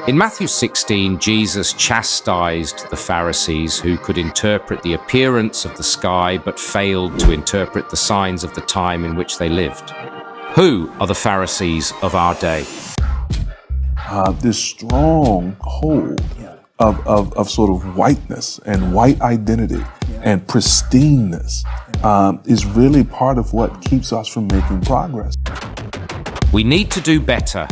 In Matthew 16, Jesus chastised the Pharisees who could interpret the appearance of the sky but failed to interpret the signs of the time in which they lived. Who are the Pharisees of our day? This strong hold of sort of whiteness and white identity and pristineness is really part of what keeps us from making progress. We need to do better.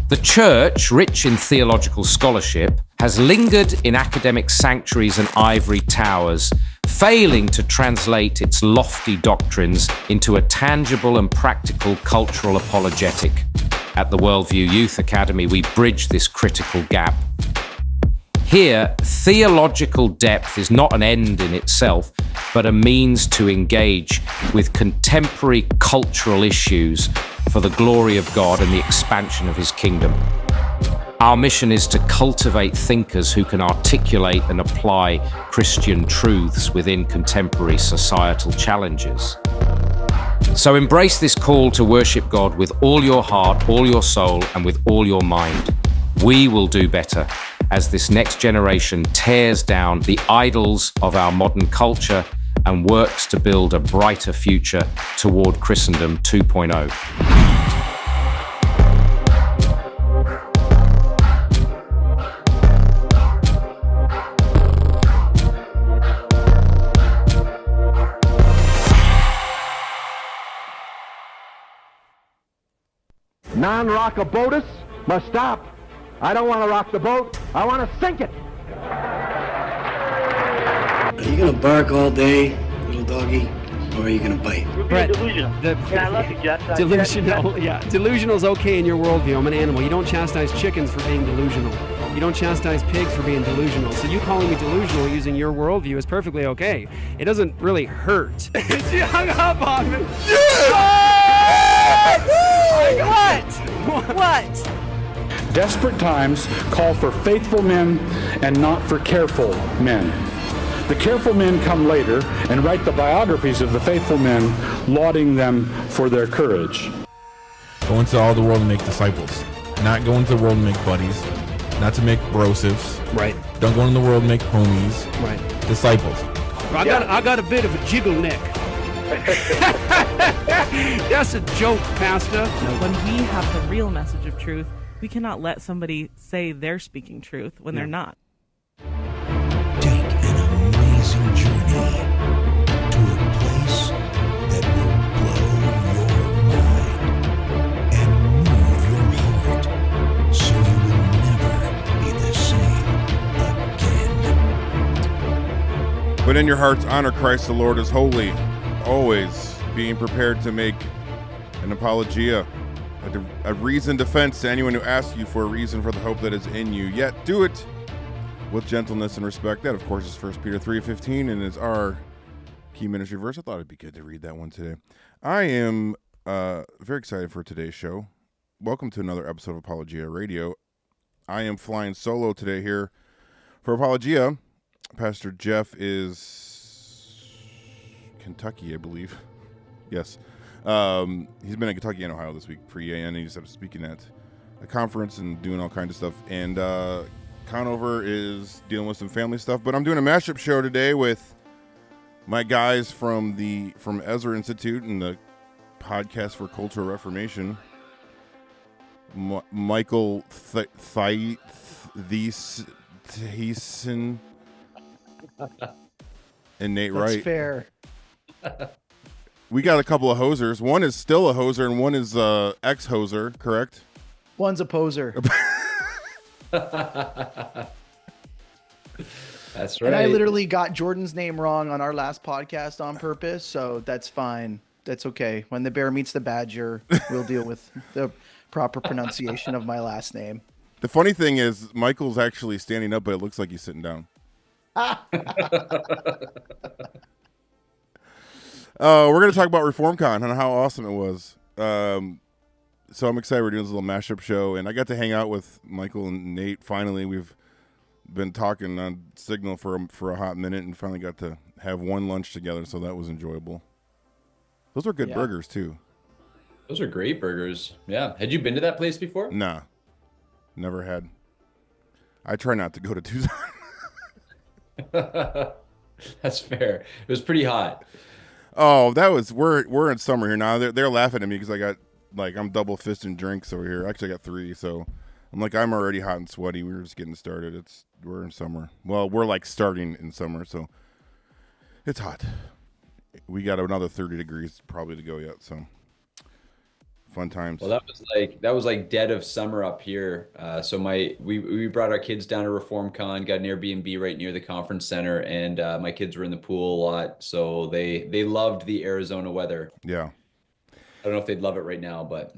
The church, rich in theological scholarship, has lingered in academic sanctuaries and ivory towers, failing to translate its lofty doctrines into a tangible and practical cultural apologetic. At the Worldview Youth Academy, we bridge this critical gap. Here, theological depth is not an end in itself, but a means to engage with contemporary cultural issues for the glory of God and the expansion of His kingdom. Our mission is to cultivate thinkers who can articulate and apply Christian truths within contemporary societal challenges. So embrace this call to worship God with all your heart, all your soul, and with all your mind. We will do better as this next generation tears down the idols of our modern culture and works to build a brighter future toward Christendom 2.0. Non-rockabotus must stop. I don't want to rock the boat. I want to sink it. Are you gonna bark all day, little doggy, or are you gonna bite? We're being delusional. I love you, Jeff. Delusional, yeah. Delusional's okay in your worldview. I'm an animal. You don't chastise chickens for being delusional. You don't chastise pigs for being delusional. So you calling me delusional using your worldview is perfectly okay. It doesn't really hurt. She hung up on me. What? Desperate times call for faithful men and not for careful men. The careful men come later and write the biographies of the faithful men, lauding them for their courage. Go into all the world and make disciples. Not go into the world and make buddies. Not to make brosives. Right. Don't go into the world and make homies. Right. Disciples. I got a bit of a jiggle neck. That's a joke, Pastor. When we have the real message of truth, we cannot let somebody say they're speaking truth when they're not. Take an amazing journey to a place that will blow your mind and move your heart so you will never be the same again. But in your hearts, honor Christ the Lord as holy, always being prepared to make an apologia, a reasoned defense to anyone who asks you for a reason for the hope that is in you, yet do it with gentleness and respect. That, of course, is 1 Peter 3:15 and is our key ministry verse. I thought it'd be good to read that one today. I am very excited for today's show. Welcome to another episode of Apologia Radio. I am flying solo today here for Apologia. Pastor Jeff is Kentucky, I believe. Yes. He's been in Kentucky and Ohio this week for EAN, and he's speaking at a conference and doing all kinds of stuff. And Conover is dealing with some family stuff. But I'm doing a mashup show today with my guys from Ezra Institute and the podcast for Cultural Reformation. Michael Thiessen and Nate Wright. That's fair. We got a couple of hosers. One is still a hoser and one is ex-hoser, correct? One's a poser. That's right. And I literally got Jordan's name wrong on our last podcast on purpose, so that's fine. That's okay. When the bear meets the badger, we'll deal with the proper pronunciation of my last name. The funny thing is, Michael's actually standing up, but it looks like he's sitting down. We're going to talk about ReformCon and how awesome it was. So I'm excited we're doing this little mashup show, and I got to hang out with Michael and Nate. Finally, we've been talking on Signal for a hot minute, and finally got to have one lunch together, so that was enjoyable. Those were good burgers, too. Those are great burgers. Yeah. Had you been to that place before? Nah. Never had. I try not to go to Tucson. That's fair. It was pretty hot. Oh, we're in summer here now. They're laughing at me because I got I'm double fisting drinks over here. Actually, I got 3, so I'm already hot and sweaty. We were just getting started. We're in summer. Well, we're starting in summer, so it's hot. We got another 30 degrees probably to go yet. So fun times. Well, that was like dead of summer up here. So we brought our kids down to ReformCon, got an Airbnb right near the conference center, and my kids were in the pool a lot, so they loved the Arizona weather. Yeah. I don't know if they'd love it right now, but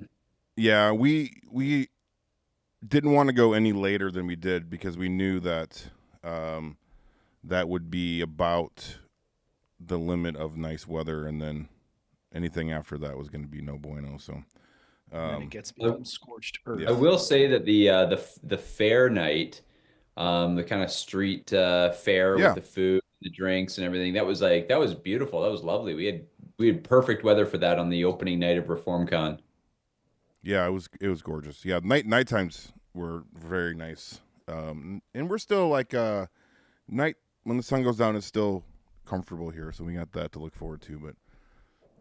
yeah, we didn't want to go any later than we did because we knew that that would be about the limit of nice weather, and then anything after that was going to be no bueno. So. And it gets become scorched earth. I will say that the fair night, the kind of street fair with the food, the drinks, and everything, that was beautiful. That was lovely. We had perfect weather for that on the opening night of ReformCon. Yeah, it was gorgeous. Yeah, night times were very nice, and we're still night when the sun goes down is still comfortable here, so we got that to look forward to. But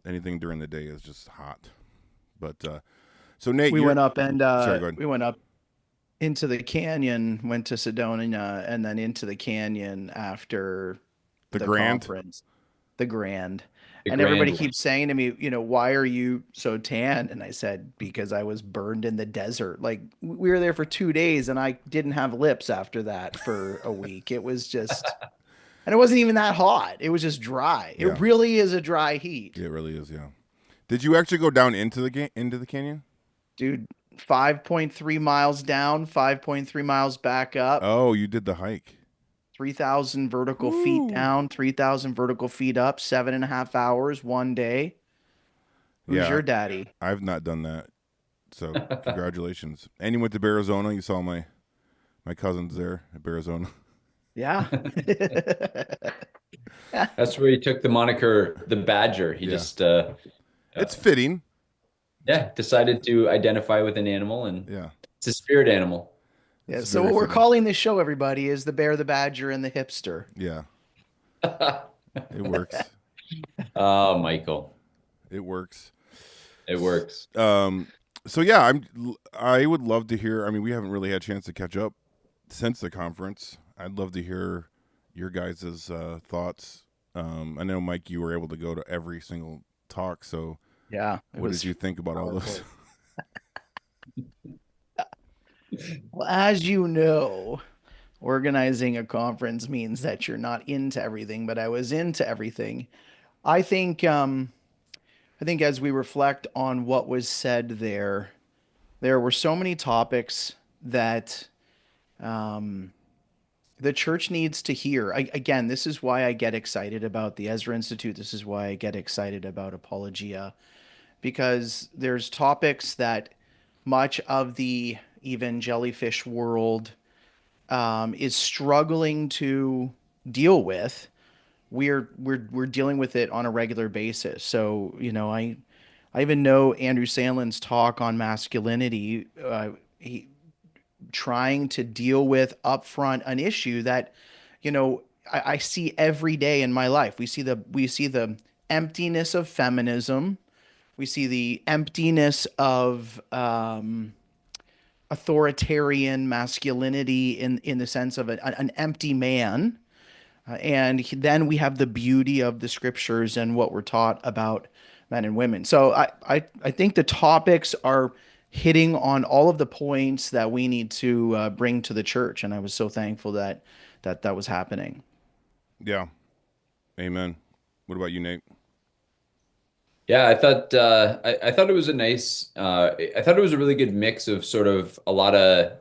anything during the day is just hot. But so Nate, we went up and sorry, go ahead. we went up into the canyon, went to Sedona, and then into the canyon after the Grand conference. The Grand. And everybody keeps saying to me, why are you so tan? And I said, because I was burned in the desert. We were there for 2 days and I didn't have lips after that for a week. It was just, and it wasn't even that hot. It was just dry. Yeah. It really is a dry heat. It really is. Yeah. Did you actually go down into the canyon? Dude, 5.3 miles down, 5.3 miles back up. Oh, you did the hike. 3,000 vertical feet down, 3,000 vertical feet up, 7.5 hours, one day. Who's your daddy? I've not done that. So congratulations. And you went to Arizona. You saw my cousins there at Arizona. Yeah. That's where he took the moniker, the Badger. He just... it's fitting. Yeah, decided to identify with an animal, and it's a spirit animal. Yeah, so what we're calling this show, everybody, is the Bear, the Badger, and the Hipster. Yeah. It works. Oh, Michael. It works. It works. So yeah, I would love to hear, we haven't really had a chance to catch up since the conference. I'd love to hear your guys' thoughts. I know, Mike, you were able to go to every single talk, so yeah. What did you think about all those? Well, as you know, organizing a conference means that you're not into everything, but I was into everything. I think as we reflect on what was said there were so many topics that the church needs to hear. Again, this is why I get excited about the Ezra Institute. This is why I get excited about Apologia, because there's topics that much of the even jellyfish world is struggling to deal with. We're dealing with it on a regular basis. So, I even know Andrew Sandlin's talk on masculinity, he trying to deal with upfront an issue that, I see every day in my life. We see the emptiness of feminism. We see the emptiness of authoritarian masculinity in the sense of an empty man. And then we have the beauty of the scriptures and what we're taught about men and women. So I think the topics are hitting on all of the points that we need to bring to the church. And I was so thankful that was happening. Yeah. Amen. What about you, Nate? Yeah, I thought it was a nice. I thought it was a really good mix of sort of a lot of,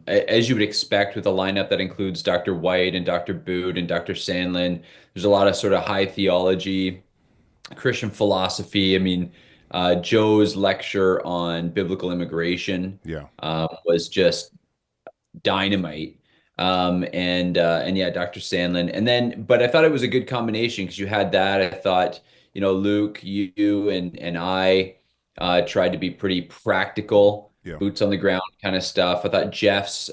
as you would expect, with a lineup that includes Dr. White and Dr. Boot and Dr. Sandlin. There's a lot of sort of high theology, Christian philosophy. Joe's lecture on biblical immigration, was just dynamite. And yeah, Dr. Sandlin, but I thought it was a good combination because you had that. I thought, Luke, you and I tried to be pretty practical, boots on the ground kind of stuff. I thought Jeff's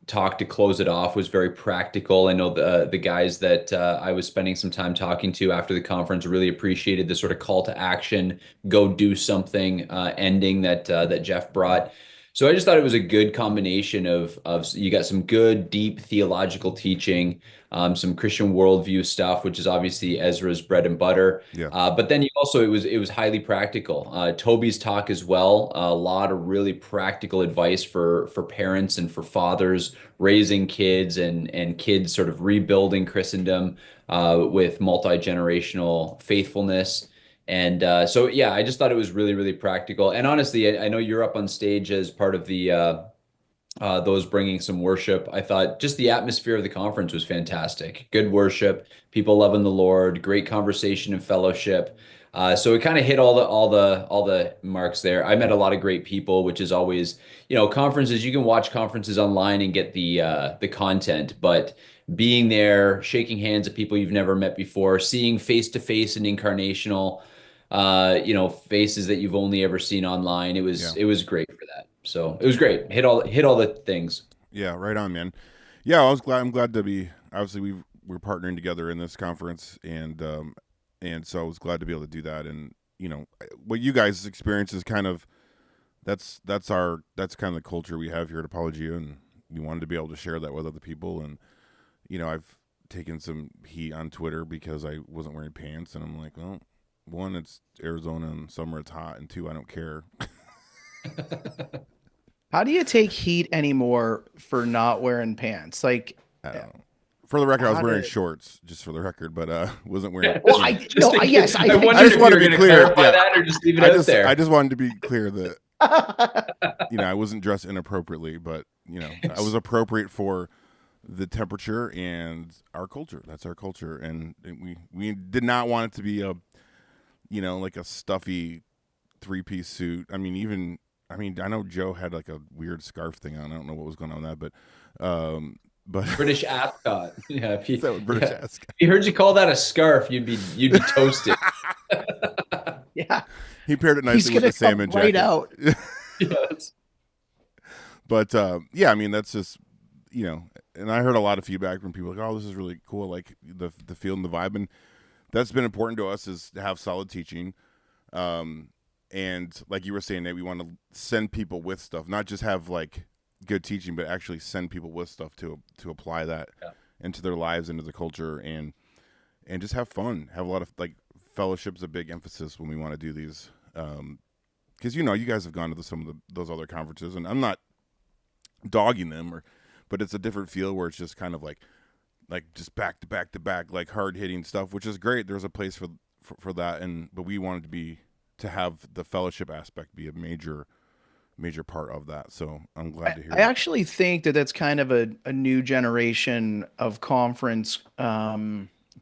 talk to close it off was very practical. I know the guys that I was spending some time talking to after the conference really appreciated the sort of call to action, go do something ending that Jeff brought. So I just thought it was a good combination of you got some good, deep theological teaching, some Christian worldview stuff, which is obviously Ezra's bread and butter. Yeah. But then it was highly practical. Toby's talk as well, a lot of really practical advice for parents and for fathers raising kids and kids sort of rebuilding Christendom with multi-generational faithfulness. And so, yeah, I just thought it was really, really practical. And honestly, I know you're up on stage as part of the those bringing some worship. I thought just the atmosphere of the conference was fantastic. Good worship, people loving the Lord, great conversation and fellowship. So it kind of hit all the marks there. I met a lot of great people, which is always, conferences. You can watch conferences online and get the content, but being there, shaking hands with people you've never met before, seeing face to face and incarnational, faces that you've only ever seen online. It was great for that. So it was great. Hit all the things. Yeah, right on, man. Yeah, I'm glad to be. Obviously, we're partnering together in this conference, and so I was glad to be able to do that. And what you guys experience is kind of that's kind of the culture we have here at Apologia, and we wanted to be able to share that with other people. And I've taken some heat on Twitter because I wasn't wearing pants, and I'm like, well, one, it's Arizona and summer, it's hot, and two, I don't care. How do you take heat anymore for not wearing pants? Like, I don't know. For the record, I was wearing shorts, just for the record, but wasn't wearing. Well, I just want to be clear. That or just leave it out there. I just wanted to be clear that I wasn't dressed inappropriately, but I was appropriate for the temperature and our culture. That's our culture, and we did not want it to be a like a stuffy 3-piece suit. I know Joe had like a weird scarf thing on. I don't know what was going on with that, but British ascot. Yeah, British ascot. If you heard you call that a scarf, you'd be toasted. Yeah, he paired it nicely with the salmon jacket. Right out. Yes. But that's just and I heard a lot of feedback from people like, oh, this is really cool, like the feel and the vibe, and that's been important to us, is to have solid teaching. And like you were saying, Nate, we want to send people with stuff, not just have like good teaching, but actually send people with stuff to apply that into their lives, into the culture, and just have fun. Have a lot of like fellowship's a big emphasis when we want to do these. Because you guys have gone to some of those other conferences, and I'm not dogging them, but it's a different feel where it's just kind of like just back to back to back, like hard hitting stuff, which is great. There's a place for that, but we wanted to have the fellowship aspect be a major part of that. So I'm glad to hear. I actually think that's kind of a new generation of conference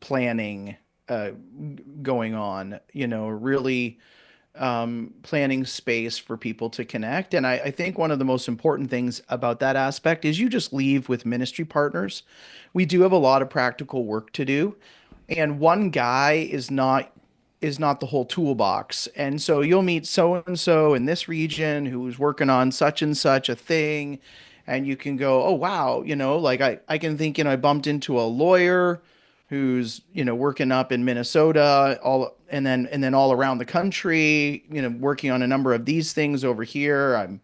planning going on. Really planning space for people to connect. And I think one of the most important things about that aspect is you just leave with ministry partners. We do have a lot of practical work to do, and one guy is not the whole toolbox. And so you'll meet so-and-so in this region who's working on such and such a thing. And you can go, oh, wow. Like I can think, I bumped into a lawyer who's, working up in Minnesota, and then all around the country, working on a number of these things over here.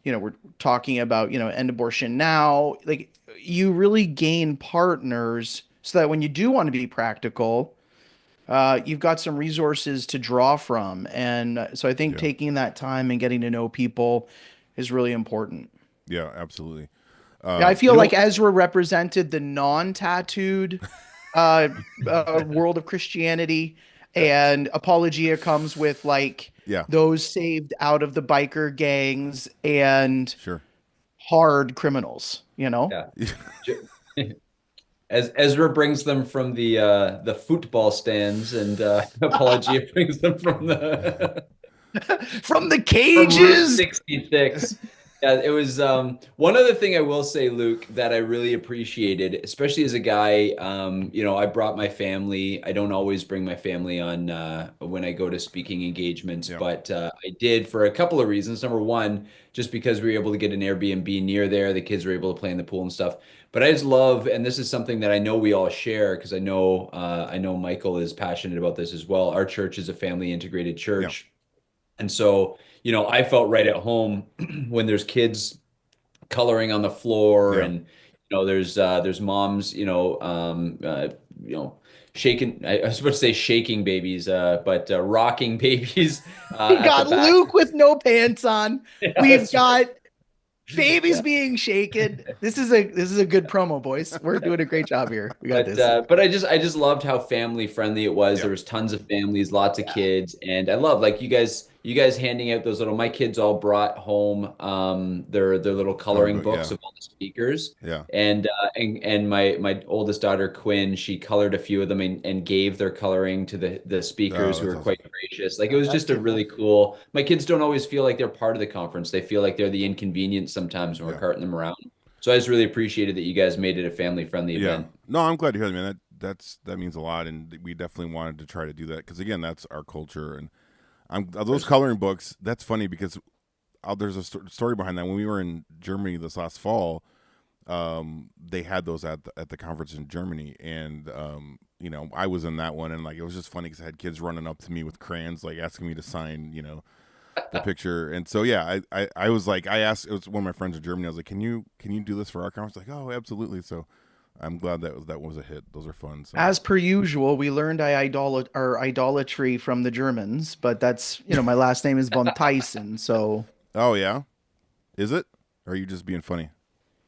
We're talking about, end abortion now. Like, you really gain partners so that when you do want to be practical, you've got some resources to draw from. And so I think taking that time and getting to know people is really important. Yeah, absolutely. I feel like Ezra represented the non-tattooed world of Christianity, and Apologia comes with those saved out of the biker gangs and hard criminals, Yeah. As Ezra brings them from the football stands, and Apologia brings them from the from the cages. From 66. Yeah, it was one other thing I will say, Luke, that I really appreciated, especially as a guy, I brought my family. I don't always bring my family on when I go to speaking engagements, but I did for a couple of reasons. Number one, just because we were able to get an Airbnb near there, the kids were able to play in the pool and stuff. But I just love, and this is something that I know we all share because I know Michael is passionate about this as well. Our church is a family integrated church. And so, I felt right at home when there's kids coloring on the floor and, there's moms, shaking, I was supposed to say shaking babies, but rocking babies. We got Luke with no pants on. We've got babies Yeah. being shaken. This is a good promo, boys. We're doing a great job here. We got But this. but I just loved how family friendly it was. There was tons of families, lots of kids, and I love like you guys handing out those little. My kids all brought home their little coloring books of all the speakers. Yeah. And my oldest daughter Quinn, she colored a few of them and gave their coloring to the speakers who were quite gracious. Like it was just a really cool. My kids don't always feel like they're part of the conference. They feel like they're the inconvenience sometimes when we're carting them around. So I just really appreciated that you guys made it a family-friendly event. No, I'm glad to hear that, man. That means a lot, and we definitely wanted to try to do that because again, that's our culture. And those coloring books. That's funny because there's a story behind that. When we were in Germany this last fall, they had those at the conference in Germany, and I was in that one, and like it was just funny because I had kids running up to me with crayons, like asking me to sign, the picture. And so I was like, I asked, it was one of my friends in Germany, I was like, can you do this for our conference? Like, oh, absolutely. So I'm glad that was a hit. Those are fun. So. As per usual, we learned our idolatry from the Germans, but that's my last name is von Thiessen, so. Oh yeah, is it? Or are you just being funny?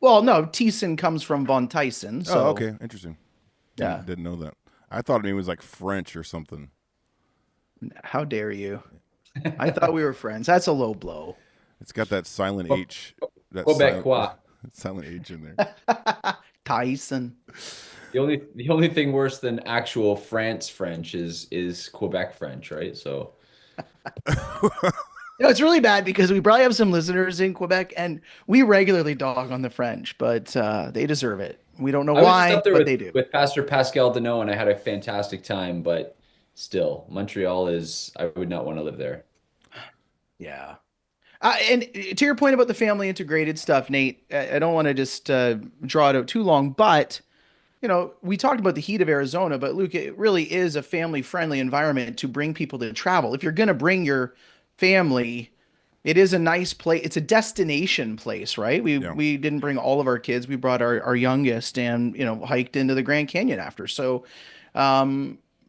Well, no, Thiessen comes from von Thiessen. So. Oh, okay, interesting. Yeah, didn't know that. I thought it was like French or something. How dare you? I thought we were friends. That's a low blow. It's got that silent H. That silent H in there. Tyson. The only thing worse than actual France French is Quebec French, right? So it's really bad because we probably have some listeners in Quebec and we regularly dog on the French, but they deserve it. We don't know why, but they do. With Pastor Pascal Deneau, and I had a fantastic time, but still, Montreal I would not want to live there. Yeah. And to your point about the family integrated stuff, Nate, I don't want to just draw it out too long, but we talked about the heat of Arizona, but Luke, it really is a family-friendly environment to bring people to travel. If you're going to bring your family, it is a nice place. It's a destination place, right? We didn't bring all of our kids. We brought our youngest and, hiked into the Grand Canyon after. So,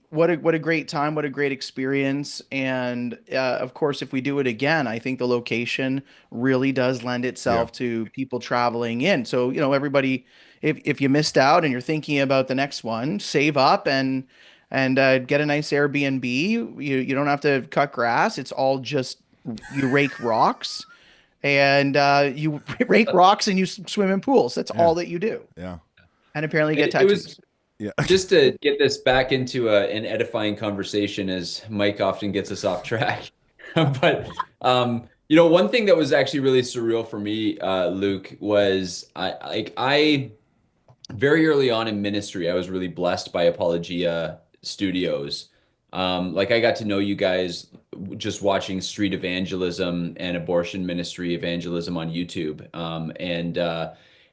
what a great time. What a great experience. And, of course, if we do it again, I think the location really does lend itself to people traveling in. So, everybody, if you missed out and you're thinking about the next one, save up and get a nice Airbnb. You don't have to cut grass. It's all just you rake rocks and you rake rocks and you swim in pools. That's all that you do. Yeah. And apparently get tattoos. Just to get this back into an edifying conversation, as Mike often gets us off track. But one thing that was actually really surreal for me, Luke, was I very early on in ministry, I was really blessed by Apologia Studios. I got to know you guys just watching street evangelism and abortion ministry evangelism on YouTube.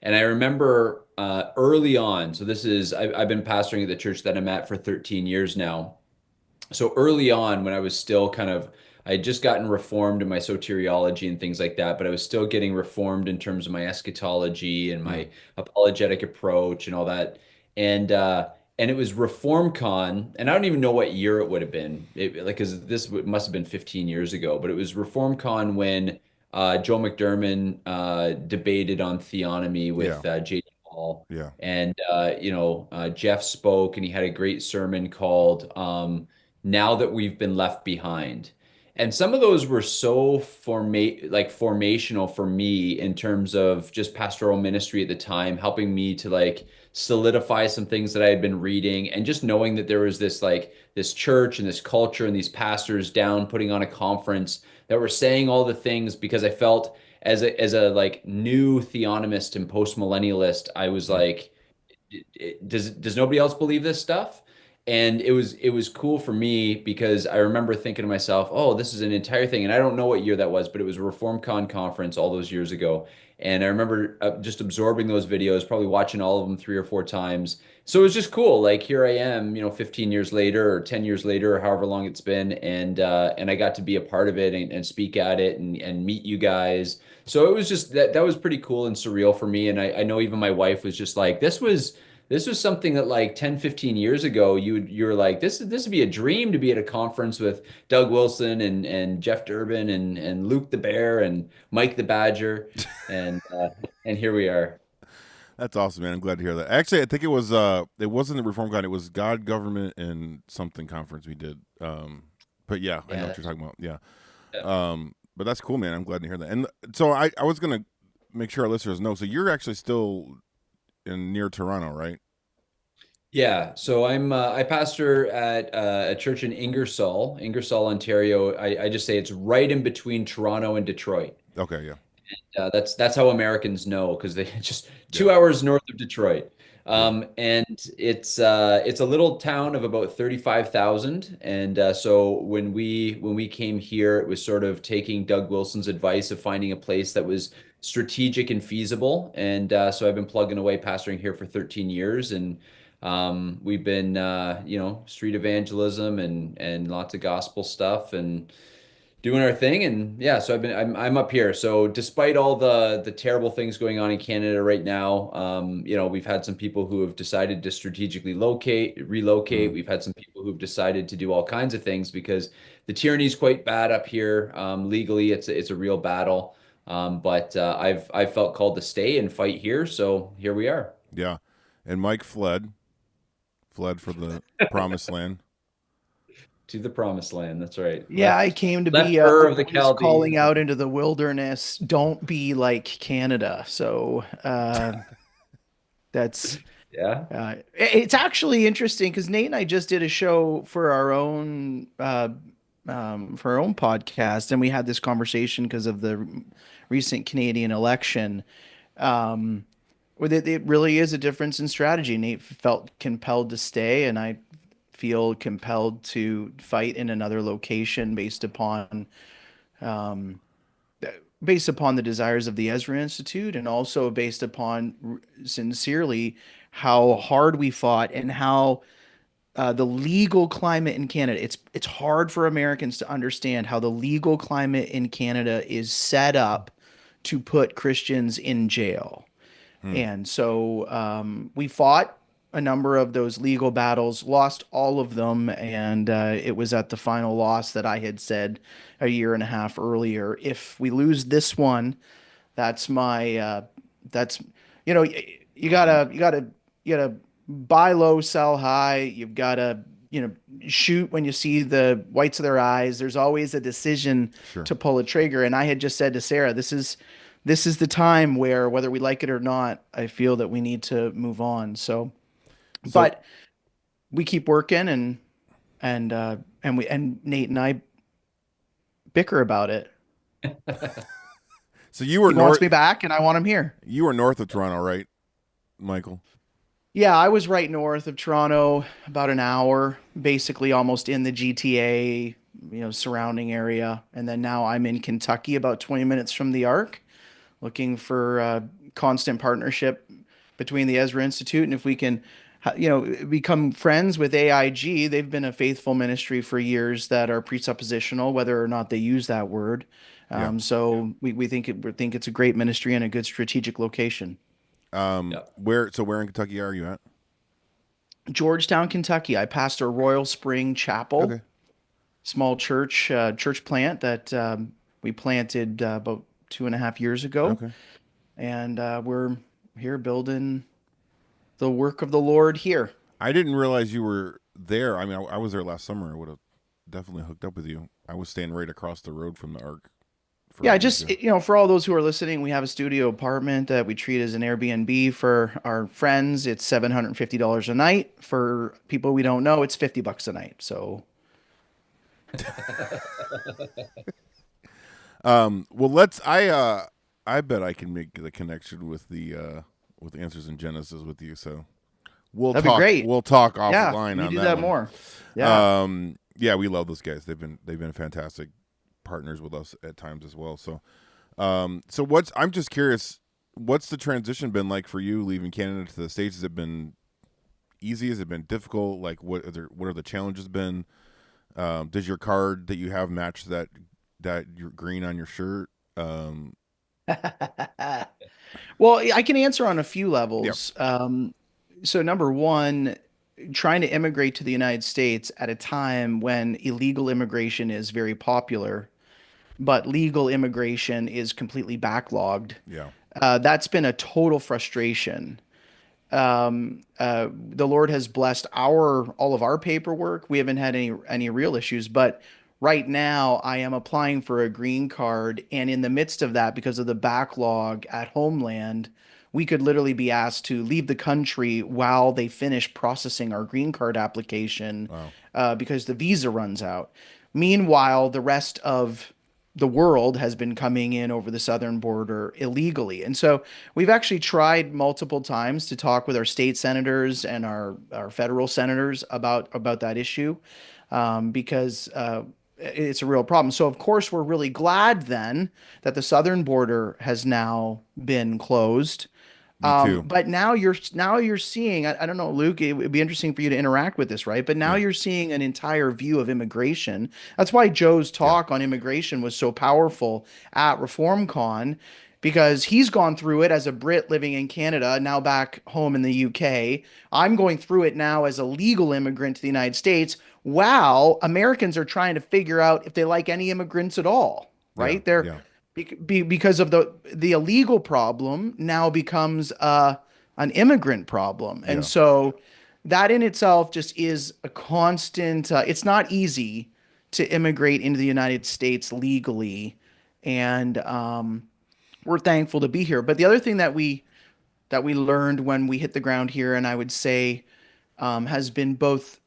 And I remember early on, so I've been pastoring at the church that I'm at for 13 years now. So early on, when I was still I had just gotten reformed in my soteriology and things like that, but I was still getting reformed in terms of my eschatology and my apologetic approach and all that. And it was ReformCon, and I don't even know what year it would have been, because this must have been 15 years ago, but it was ReformCon when Joe McDermott debated on theonomy with J.D. Paul. Yeah. And, Jeff spoke, and he had a great sermon called Now That We've Been Left Behind. And some of those were so formational for me in terms of just pastoral ministry at the time, helping me to solidify some things that I had been reading, and just knowing that there was this church and this culture and these pastors down putting on a conference that were saying all the things, because I felt as a like new theonomist and postmillennialist, I was like, does nobody else believe this stuff? And it was cool for me because I remember thinking to myself, oh, this is an entire thing. And I don't know what year that was, but it was a ReformCon conference all those years ago. And I remember just absorbing those videos, probably watching all of them 3 or 4 times. So it was just cool. Like here I am, 15 years later or 10 years later, or however long it's been, and I got to be a part of it and speak at it and meet you guys. So it was just that was pretty cool and surreal for me. And I know even my wife was just like, this was something that like 10, 15 years ago, you're like, this would be a dream to be at a conference with Doug Wilson and Jeff Durbin and Luke the Bear and Mike the Badger. And here we are. That's awesome, man. I'm glad to hear that. Actually, I think it wasn't the ReformCon, it was God, Government, and something conference we did. But yeah, I know what you're talking about. Yeah. But that's cool, man. I'm glad to hear that. And so I was gonna make sure our listeners know. So you're actually still near Toronto, right? Yeah, so I pastor at a church in Ingersoll, Ontario. I just say it's right in between Toronto and Detroit. Okay, yeah. That's how Americans know because they just 2 hours north of Detroit. And it's a little town of about 35,000. And so when we came here, it was sort of taking Doug Wilson's advice of finding a place that was strategic and feasible. And so I've been plugging away pastoring here for 13 years, and we've been street evangelism and lots of gospel stuff and doing our thing. And yeah, so I'm up here. So despite all the terrible things going on in Canada right now, we've had some people who have decided to strategically relocate. We've had some people who've decided to do all kinds of things because the tyranny is quite bad up here. Legally, it's a real battle. But I've felt called to stay and fight here. So here we are. Yeah. And Mike fled for the promised land. To the promised land. That's right. Yeah, I came to be of the Chaldees. Calling out into the wilderness. Don't be like Canada. So that's it's actually interesting because Nate and I just did a show for our own podcast, and we had this conversation because of the recent Canadian election. Where it really is a difference in strategy. Nate felt compelled to stay, and I feel compelled to fight in another location based upon the desires of the Ezra Institute, and also based upon sincerely how hard we fought and how the legal climate in Canada. It's hard for Americans to understand how the legal climate in Canada is set up to put Christians in jail. And so we fought a number of those legal battles, lost all of them, and it was at the final loss that I had said a year and a half earlier. If we lose this one, that's my you gotta buy low, sell high. You've gotta shoot when you see the whites of their eyes. There's always a decision to pull a trigger. And I had just said to Sarah, this is the time where, whether we like it or not, I feel that we need to move on. So but we keep working, and Nate and I bicker about it. So you were he wants me back, and I want him here. You were north of Toronto, right, Michael? Yeah, I was right north of Toronto, about an hour, basically almost in the GTA, surrounding area. And then now I'm in Kentucky, about 20 minutes from the Ark, looking for constant partnership between the Ezra Institute, and if we can become friends with AIG. They've been a faithful ministry for years that are presuppositional, whether or not they use that word. So we think it's a great ministry and a good strategic location. Where in Kentucky are you at? Georgetown, Kentucky. I pastor Royal Spring Chapel, small church plant that we planted about 2.5 years ago. And we're here building the work of the Lord here. I didn't realize you were there. I mean, I was there last summer. I would have definitely hooked up with you. I was staying right across the road from the Ark. Yeah, just for all those who are listening, we have a studio apartment that we treat as an Airbnb for our friends. It's $750 a night. For people we don't know, it's $50 a night. So, well, I bet I can make the connection with the with Answers in Genesis with you. So we'll That'd be talk. great. We'll talk Yeah, offline you on do that that one. more. Yeah. Yeah, we love those guys. They've been fantastic partners with us at times as well. So, so I'm just curious, what's the transition been like for you leaving Canada to the States? Has it been easy? Has it been difficult? Like, what are the challenges been? Does your card that you have match that your green on your shirt? Well, I can answer on a few Yep. levels. So number one, trying to immigrate to the United States at a time when illegal immigration is very popular, but legal immigration is completely backlogged. Yeah. That's been a total frustration. The Lord has blessed all of our paperwork. We haven't had any real issues, but right now I am applying for a green card, and in the midst of that, because of the backlog at Homeland, we could literally be asked to leave the country while they finish processing our green card application, because the visa runs out. Meanwhile, the rest of the world has been coming in over the southern border illegally. And so we've actually tried multiple times to talk with our state senators and our federal senators about that issue, because it's a real problem. So of course we're really glad then that the southern border has now been closed. Me too. But now you're seeing, I don't know, Luke, it would be interesting for you to interact with this, right? But now you're seeing an entire view of immigration. That's why Joe's talk on immigration was so powerful at ReformCon, because he's gone through it as a Brit living in Canada, now back home in the UK. I'm going through it now as a legal immigrant to the United States, while Americans are trying to figure out if they like any immigrants at all, right? Because of the illegal problem now becomes an immigrant problem. And so that in itself just is a constant, it's not easy to immigrate into the United States legally. And we're thankful to be here. But the other thing that we learned when we hit the ground here, and I would say has been both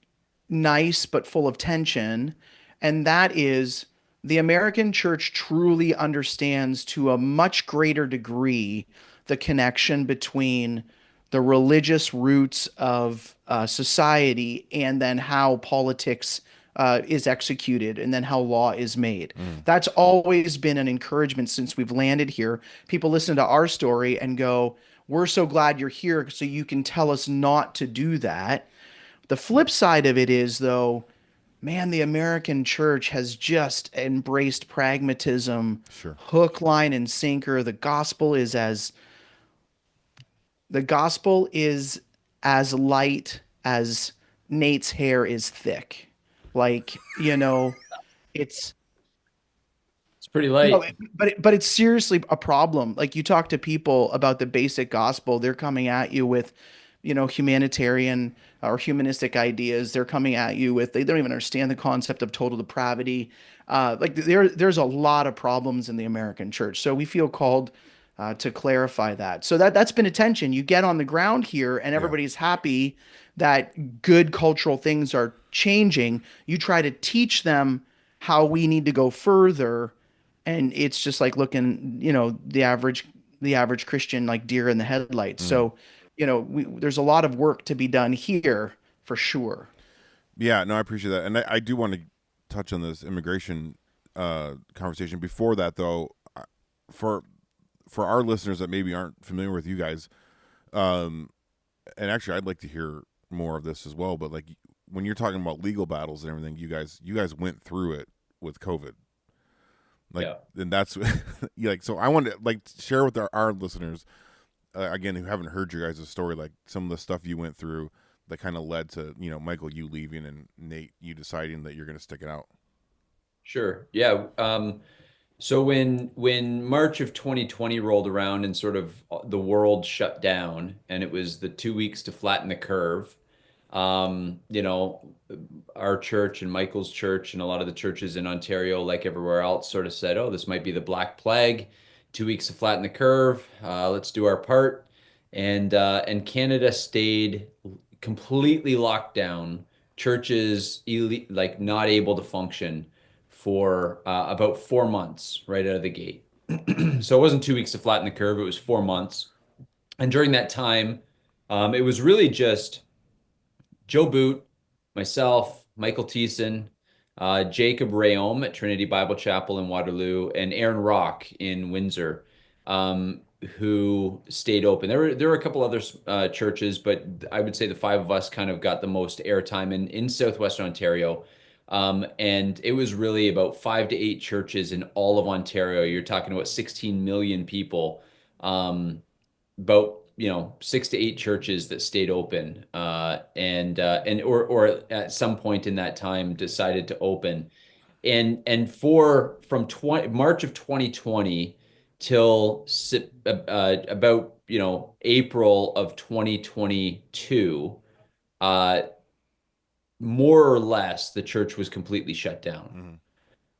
nice but full of tension, and that is the American church truly understands to a much greater degree the connection between the religious roots of society and then how politics is executed and then how law is made. That's always been an encouragement since we've landed here. People listen to our story and go, "We're so glad you're here so you can tell us not to do that." The flip side of it is, though, man, the American church has just embraced pragmatism, hook, line, and sinker. The gospel is as light as Nate's hair is thick. Like, it's pretty light. No, but it's seriously a problem. Like, you talk to people about the basic gospel, they're coming at you with, humanitarian or humanistic ideas. They're coming at you with, they don't even understand the concept of total depravity. Like there's a lot of problems in the American church. So we feel called to clarify that. So that's been a tension. You get on the ground here and everybody's happy that good cultural things are changing. You try to teach them how we need to go further. And it's just like looking, the average Christian, like deer in the headlights. So, there's a lot of work to be done here for sure. Yeah, no, I appreciate that. And I do want to touch on this immigration conversation. Before that, though, for our listeners that maybe aren't familiar with you guys, and actually I'd like to hear more of this as well, but like when you're talking about legal battles and everything, you guys went through it with COVID. And that's so I want to share with our listeners, again, who haven't heard your guys' story, like some of the stuff you went through that kind of led to, Michael, you leaving, and Nate, you deciding that you're going to stick it out. Sure. Yeah. So when March of 2020 rolled around and sort of the world shut down and it was the 2 weeks to flatten the curve, our church and Michael's church and a lot of the churches in Ontario, like everywhere else, sort of said, "Oh, this might be the Black Plague. 2 weeks to flatten the curve. Let's do our part." And Canada stayed completely locked down. Churches not able to function for about 4 months right out of the gate. So it wasn't 2 weeks to flatten the curve, it was 4 months. And during that time, it was really just Joe Boot, myself, Michael Thiessen, Jacob Rayom at Trinity Bible Chapel in Waterloo, and Aaron Rock in Windsor, who stayed open. There were a couple other churches, but I would say the five of us kind of got the most airtime in Southwestern Ontario. And it was really about 5 to 8 churches in all of Ontario. You're talking about 16 million people. About 6 to 8 churches that stayed open, or at some point in that time decided to open, and from March of 2020 till about April of 2022, more or less the church was completely shut down.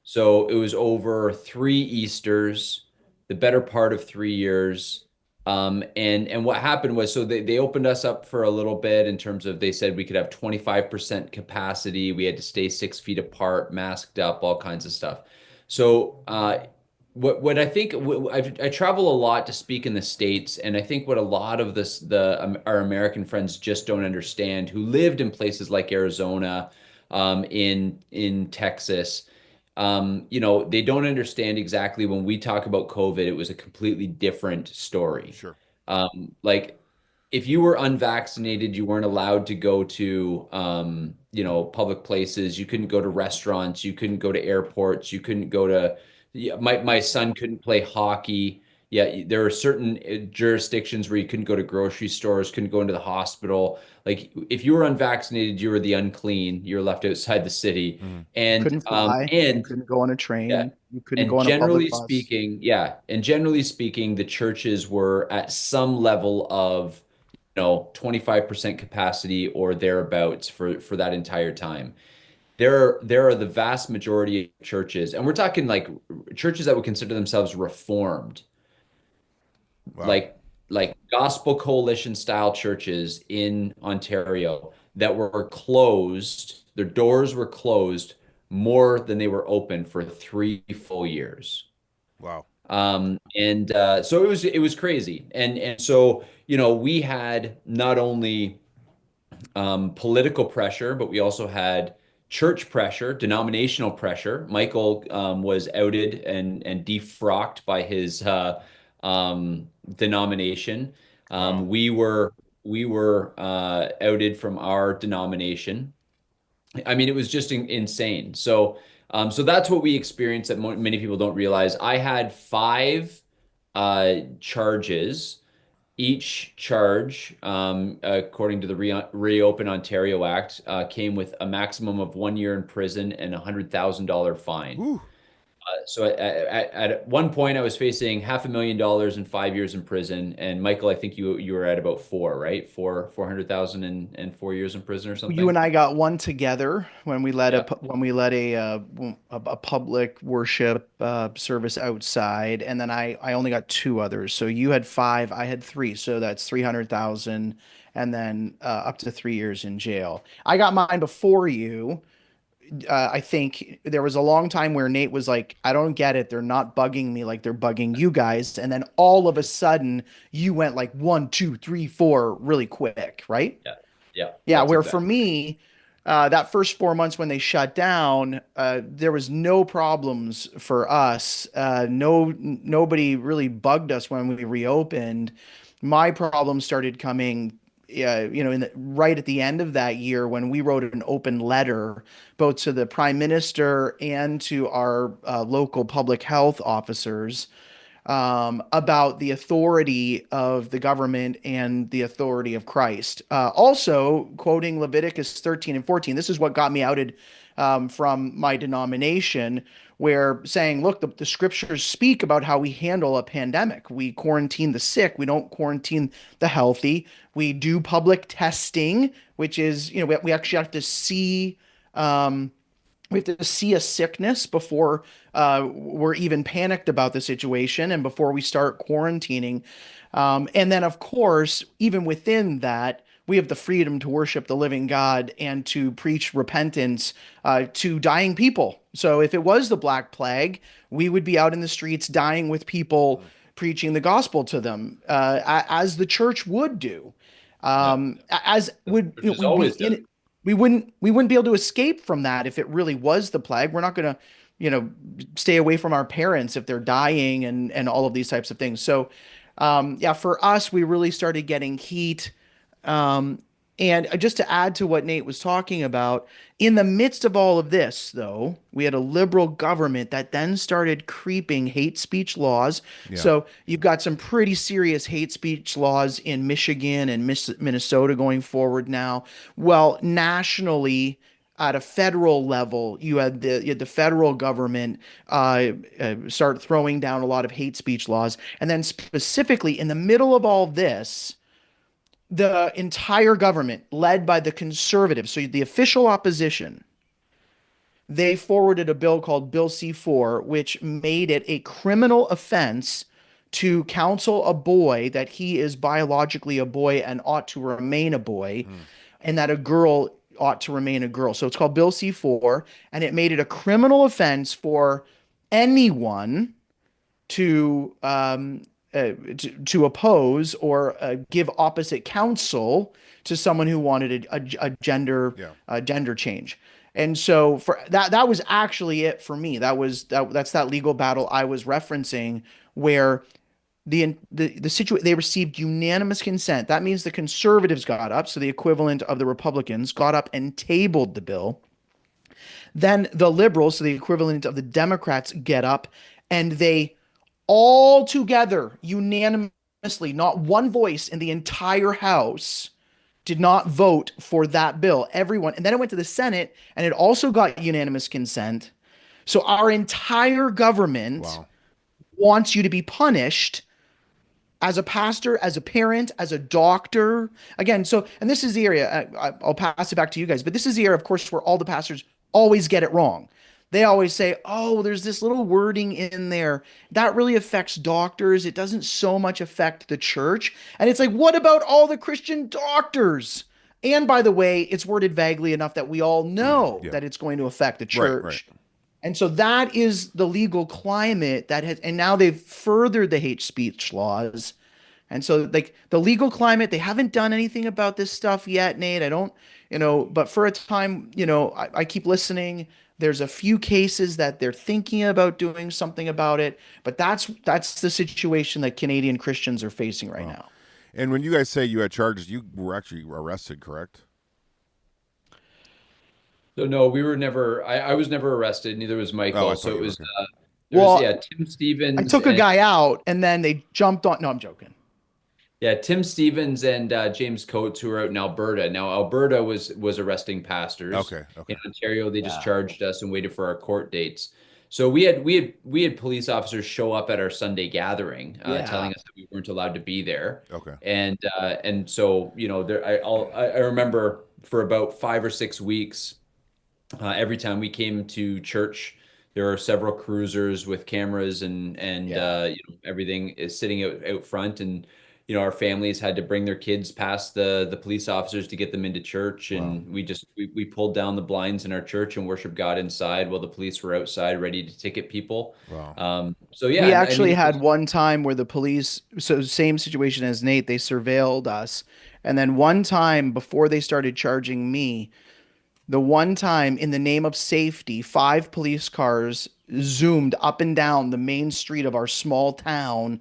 So it was over 3 Easters, the better part of 3 years. And what happened was, so they opened us up for a little bit in terms of, they said we could have 25% capacity. We had to stay 6 feet apart, masked up, all kinds of stuff. So what I think, I travel a lot to speak in the States, and I think what a lot of our American friends just don't understand, who lived in places like Arizona, in Texas, they don't understand exactly when we talk about COVID, it was a completely different story. Sure. Like if you were unvaccinated, you weren't allowed to go to, public places. You couldn't go to restaurants. You couldn't go to airports. You couldn't go to, my son couldn't play hockey. Yeah, there are certain jurisdictions where you couldn't go to grocery stores, couldn't go into the hospital. Like if you were unvaccinated, you were the unclean. You were left outside the city, and Couldn't fly. and You couldn't go on a train. yeah, You couldn't and go on a generally public bus. speaking, the churches were at some level of 25% capacity or thereabouts for that entire time. There are the vast majority of churches, and we're talking like churches that would consider themselves reformed, Wow. like Gospel Coalition style churches in Ontario that were closed. Their doors were closed more than they were open for 3 full years. Wow. So it was crazy, and so we had not only political pressure, but we also had church pressure, denominational pressure. Michael was outed and defrocked by his denomination. We were outed from our denomination. I mean, it was just insane. So that's what we experienced that many people don't realize. I had 5 charges. Each charge, according to the Reopen Ontario Act, came with a maximum of 1 year in prison and $100,000 fine. So at one point, I was facing $500,000 and 5 years in prison. And Michael, I think you were at about 4, right? 400,000 and 4 years in prison or something. You and I got one together when we led a public worship service outside, and then I only got 2 others. So you had 5, I had 3. So that's 300,000, and then up to 3 years in jail. I got mine before you. I think there was a long time where Nate was like, I don't get it. They're not bugging me like they're bugging you guys. And then all of a sudden you went like 1, 2, 3, 4 really quick, right? Yeah. Where for me, that first 4 months when they shut down, there was no problems for us. Nobody really bugged us when we reopened. My problems started coming right at the end of that year when we wrote an open letter both to the Prime Minister and to our local public health officers about the authority of the government and the authority of Christ. Also, quoting Leviticus 13 and 14, this is what got me outed from my denomination, where saying, look, the scriptures speak about how we handle a pandemic. We quarantine the sick. We don't quarantine the healthy. We do public testing, which is, we actually have to see We have to see a sickness before we're even panicked about the situation and before we start quarantining. And then, of course, even within that, we have the freedom to worship the living God and to preach repentance to dying people. So if it was the Black Plague, we would be out in the streets dying with people, preaching the gospel to them, as the church would do. As would Which is we'd be always in done. it, we wouldn't be able to escape from that if it really was the plague. We're not going to, stay away from our parents if they're dying and all of these types of things. So, yeah, for us, we really started getting heat. And just to add to what Nate was talking about, in the midst of all of this, though, we had a liberal government that then started creeping hate speech laws. Yeah. So you've got some pretty serious hate speech laws in Michigan and Minnesota going forward now. Well, nationally, at a federal level, you had the federal government start throwing down a lot of hate speech laws, and then specifically in the middle of all this, the entire government, led by the conservatives, so the official opposition, they forwarded a bill called Bill C-4, which made it a criminal offense to counsel a boy that he is biologically a boy and ought to remain a boy, and that a girl ought to remain a girl. So it's called Bill C-4, and it made it a criminal offense for anyone to to oppose or give opposite counsel to someone who wanted a gender change. And so for that was actually it for me. That's that legal battle I was referencing, where the situation, they received unanimous consent. That means the conservatives got up, so the equivalent of the Republicans got up and tabled the bill. Then the liberals, so the equivalent of the Democrats, get up and they all together, unanimously, not one voice in the entire House did not vote for that bill. Everyone. And then it went to the Senate and it also got unanimous consent. So our entire government wants you to be punished as a pastor, as a parent, as a doctor. Again, so, and this is the area, I'll pass it back to you guys, but this is the area, of course, where all the pastors always get it wrong. They always say, oh, there's this little wording in there that really affects doctors. It doesn't so much affect the church. And it's like, what about all the Christian doctors? And by the way, it's worded vaguely enough that we all know that it's going to affect the church. Right. And so that is the legal climate that has, and now they've furthered the hate speech laws. And so, like, the legal climate, they haven't done anything about this stuff yet, Nate. I don't, but for a time, I keep listening. There's a few cases that they're thinking about doing something about it, but that's the situation that Canadian Christians are facing right now. And when you guys say you had charges, you were actually arrested, correct? So no, we were never. I was never arrested. Neither was Michael. Oh, so it was. Okay. Tim Stevens. I took a guy out, and then they jumped on. No, I'm joking. Yeah, Tim Stevens and James Coates, who are out in Alberta. Now, Alberta was arresting pastors. Okay. In Ontario, they just charged us and waited for our court dates. So we had police officers show up at our Sunday gathering, telling us that we weren't allowed to be there. Okay. And so I remember for about 5 or 6 weeks, every time we came to church, there are several cruisers with cameras and everything is sitting out front, and our families had to bring their kids past the police officers to get them into church. And we pulled down the blinds in our church and worshiped God inside while the police were outside ready to ticket people. Wow. We actually had one time where the police, so same situation as Nate, they surveilled us. And then one time before they started charging me, the one time in the name of safety, 5 police cars zoomed up and down the main street of our small town,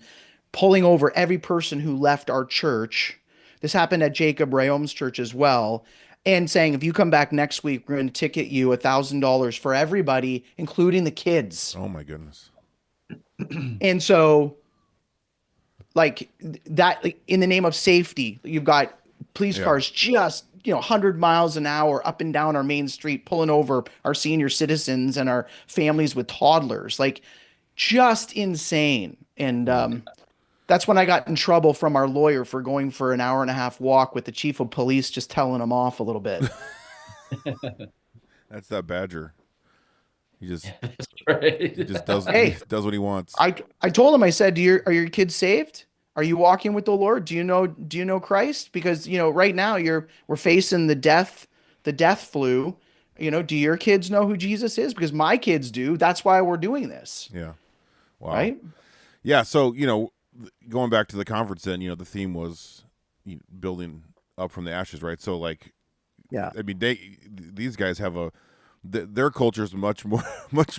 pulling over every person who left our church. This happened at Jacob Rayom's church as well, and saying, if you come back next week, we're going to ticket you $1,000 for everybody, including the kids. Oh my goodness. And so, like that, in the name of safety, you've got police cars just 100 miles an hour up and down our main street, pulling over our senior citizens and our families with toddlers, like just insane. And that's when I got in trouble from our lawyer for going for an hour-and-a-half walk with the chief of police, just telling him off a little bit. That's that badger. That's right. he just does Hey, does what he wants. I told him, I said, are your kids saved? Are you walking with the Lord? Do you know Christ? Because, right now we're facing the death flu. Do your kids know who Jesus is? Because my kids do. That's why we're doing this. Yeah. Wow. Right? Yeah. So, going back to the conference then, the theme was building up from the ashes, right? So Yeah. I mean, these guys have their culture is much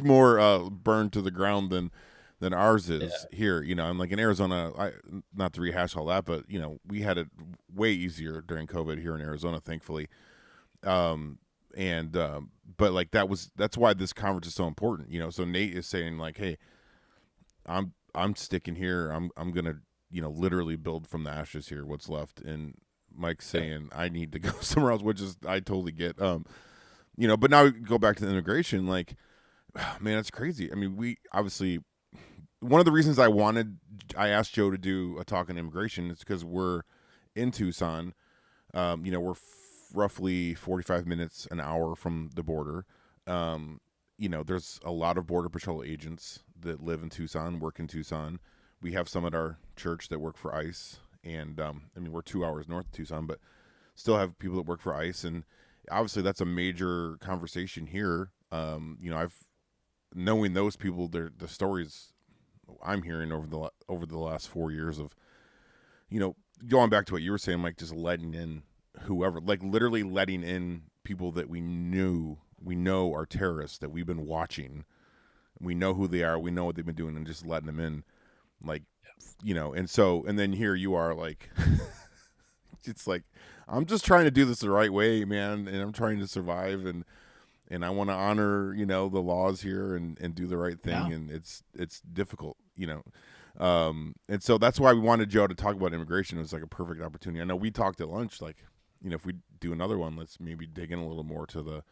more burned to the ground than ours is here. I'm like in Arizona, not to rehash all that, but we had it way easier during COVID here in Arizona, thankfully. But like that's why this conference is so important. So Nate is saying like, hey, I'm sticking here. I'm gonna literally build from the ashes here, what's left. And Mike's saying I need to go somewhere else, which is I totally get. But now we go back to the immigration. Like, man, it's crazy. I mean, we obviously one of the reasons I asked Joe to do a talk on immigration is because we're in Tucson. We're roughly 45 minutes, an hour from the border. There's a lot of Border Patrol agents that live in Tucson, work in Tucson. We have some at our church that work for ICE. And, we're 2 hours north of Tucson, but still have people that work for ICE. And obviously that's a major conversation here. I've knowing those people, the stories I'm hearing over the last 4 years of, going back to what you were saying, Mike, just letting in whoever, like literally letting in people that we know are terrorists that we've been watching. We know who they are. We know what they've been doing, and just letting them in, like, and then here you are, like, it's like, I'm just trying to do this the right way, man, and I'm trying to survive, and I want to honor, the laws here and do the right thing, and it's difficult, and so that's why we wanted Joe to talk about immigration. It was like a perfect opportunity. I know we talked at lunch, like, if we do another one, let's maybe dig in a little more to the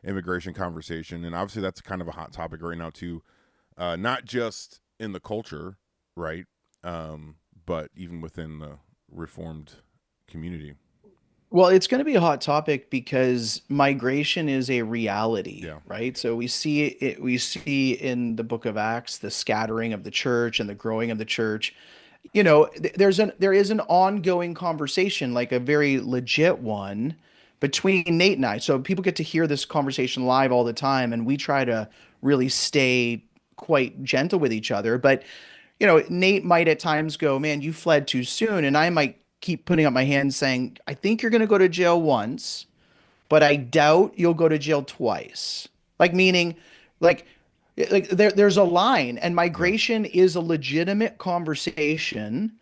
immigration conversation. And obviously that's kind of a hot topic right now too, not just in the culture, right, but even within the Reformed community. Well, it's going to be a hot topic because migration is a reality, right? So we see it. We see in the Book of Acts the scattering of the church and the growing of the church. There is an ongoing conversation, like a very legit one, between Nate and I. So people get to hear this conversation live all the time, and we try to really stay quite gentle with each other. But Nate might at times go, "Man, you fled too soon," and I might keep putting up my hand saying, "I think you're going to go to jail once, but I doubt you'll go to jail twice." Meaning, there's a line, and migration is a legitimate conversation.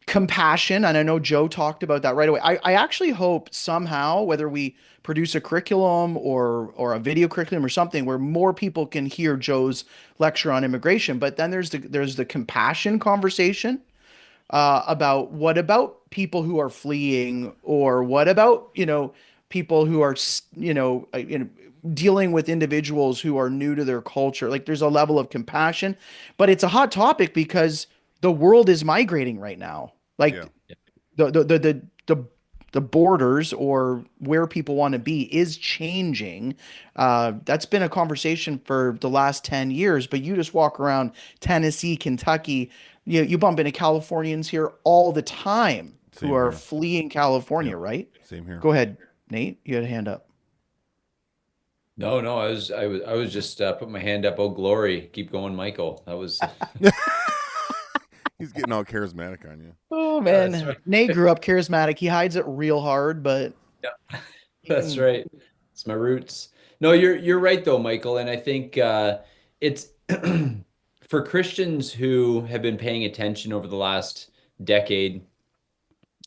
Compassion, and I know Joe talked about that right away. I actually hope somehow, whether we produce a curriculum or a video curriculum or something, where more people can hear Joe's lecture on immigration. But then there's the compassion conversation. About what about people who are fleeing, or what about people who are dealing with individuals who are new to their culture. Like, there's a level of compassion, but it's a hot topic because the world is migrating right now. Like, the borders, or where people want to be, is changing. That's been a conversation for the last 10 years, but you just walk around Tennessee, Kentucky, you bump into Californians here all the time who are fleeing California, right? Same here. Go ahead, Nate. You had a hand up. No, I was just putting my hand up. Oh, glory. Keep going, Michael. That was He's getting all charismatic on you. Oh man, right. Nate grew up charismatic. He hides it real hard, but that's right. It's my roots. No, you're right though, Michael. And I think it's for Christians who have been paying attention over the last decade,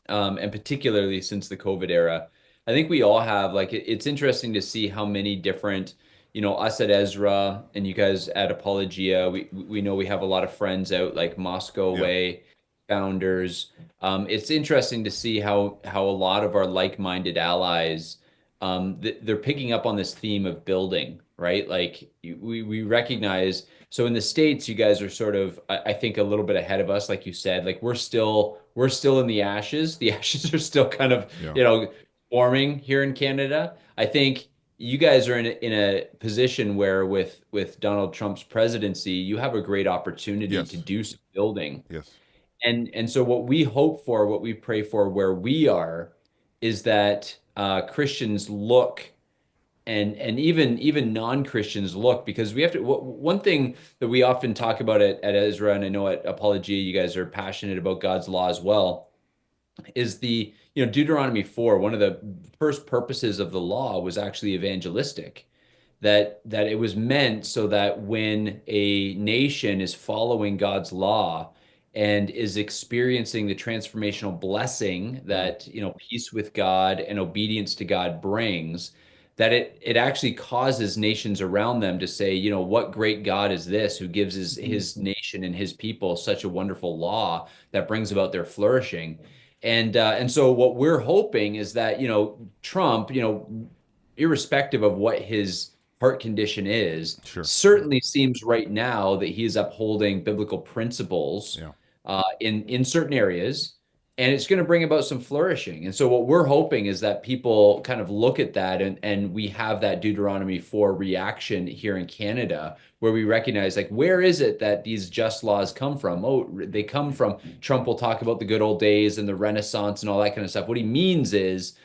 and particularly since the COVID era, I think we all have, like, it's interesting to see how many different, us at Ezra and you guys at Apologia, we know we have a lot of friends out like Moscow Way, founders. It's interesting to see how a lot of our like-minded allies, they're picking up on this theme of building, right? Like, we recognize, so in the States, you guys are sort of, I think, a little bit ahead of us, like you said. Like, we're still in the ashes. The ashes are still kind of, forming here in Canada. I think, you guys are in a position where with Donald Trump's presidency, you have a great opportunity to Yes. do some building. Yes. And so what we hope for, what we pray for where we are, is that Christians look and even non-Christians look, because we have to, one thing that we often talk about at Ezra, and I know at Apologia, you guys are passionate about God's law as well, is Deuteronomy 4, one of the first purposes of the law was actually evangelistic, that it was meant so that when a nation is following God's law and is experiencing the transformational blessing that peace with God and obedience to God brings, that it actually causes nations around them to say, what great God is this, who gives his nation and his people such a wonderful law that brings about their flourishing. And so what we're hoping is that Trump, irrespective of what his heart condition is, certainly seems right now that he is upholding biblical principles in certain areas, and it's going to bring about some flourishing. And so what we're hoping is that people kind of look at that, and we have that Deuteronomy 4 reaction here in Canada, where we recognize, like, where is it that these just laws come from? Oh, they come from, Trump will talk about the good old days and the Renaissance and all that kind of stuff. What he means is,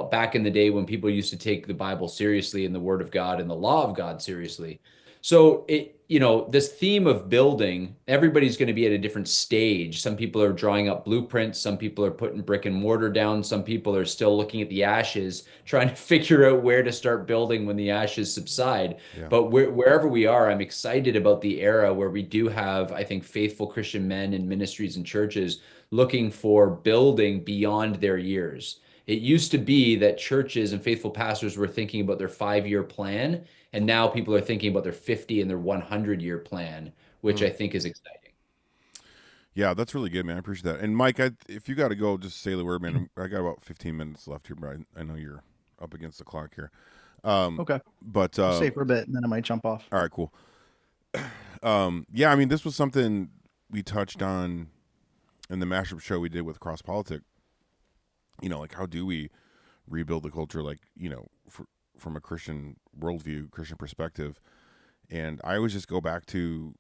back in the day when people used to take the Bible seriously and the Word of God and the law of God seriously. So this theme of building, everybody's going to be at a different stage. Some people are drawing up blueprints. Some people are putting brick and mortar down. Some people are still looking at the ashes, trying to figure out where to start building when the ashes subside. Yeah. But wherever we are, I'm excited about the era where we do have, I think, faithful Christian men and ministries and churches looking for building beyond their years. It used to be that churches and faithful pastors were thinking about their 5-year plan, and now people are thinking about their 50 and their 100-year plan, which I think is exciting. Yeah, that's really good, man. I appreciate that. And Mike, if you got to go, just say the word, man. I got about 15 minutes left here, but I know you're up against the clock here. Okay. But I'll stay for a bit, and then I might jump off. All right, cool. Yeah, I mean, this was something we touched on in the mashup show we did with Cross Politic. Like, how do we rebuild the culture, like, from a Christian worldview, Christian perspective? And I always just go back to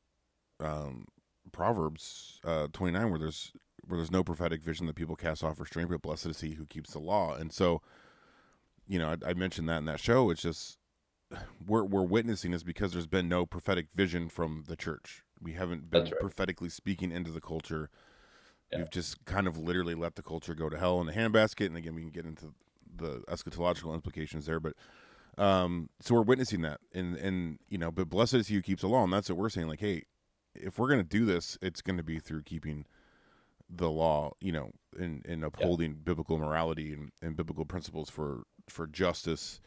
Proverbs 29, where there's no prophetic vision that people cast off restraint, but blessed is he who keeps the law. And so, I mentioned that in that show. It's just we're witnessing this because there's been no prophetic vision from the church. We haven't been prophetically speaking into the culture. We've just kind of literally let the culture go to hell in a handbasket. And again, we can get into the eschatological implications there, but so we're witnessing that, and but blessed is he who keeps the law. And that's what we're saying. Like, hey, if we're going to do this, it's going to be through keeping the law, and upholding biblical morality and biblical principles for justice,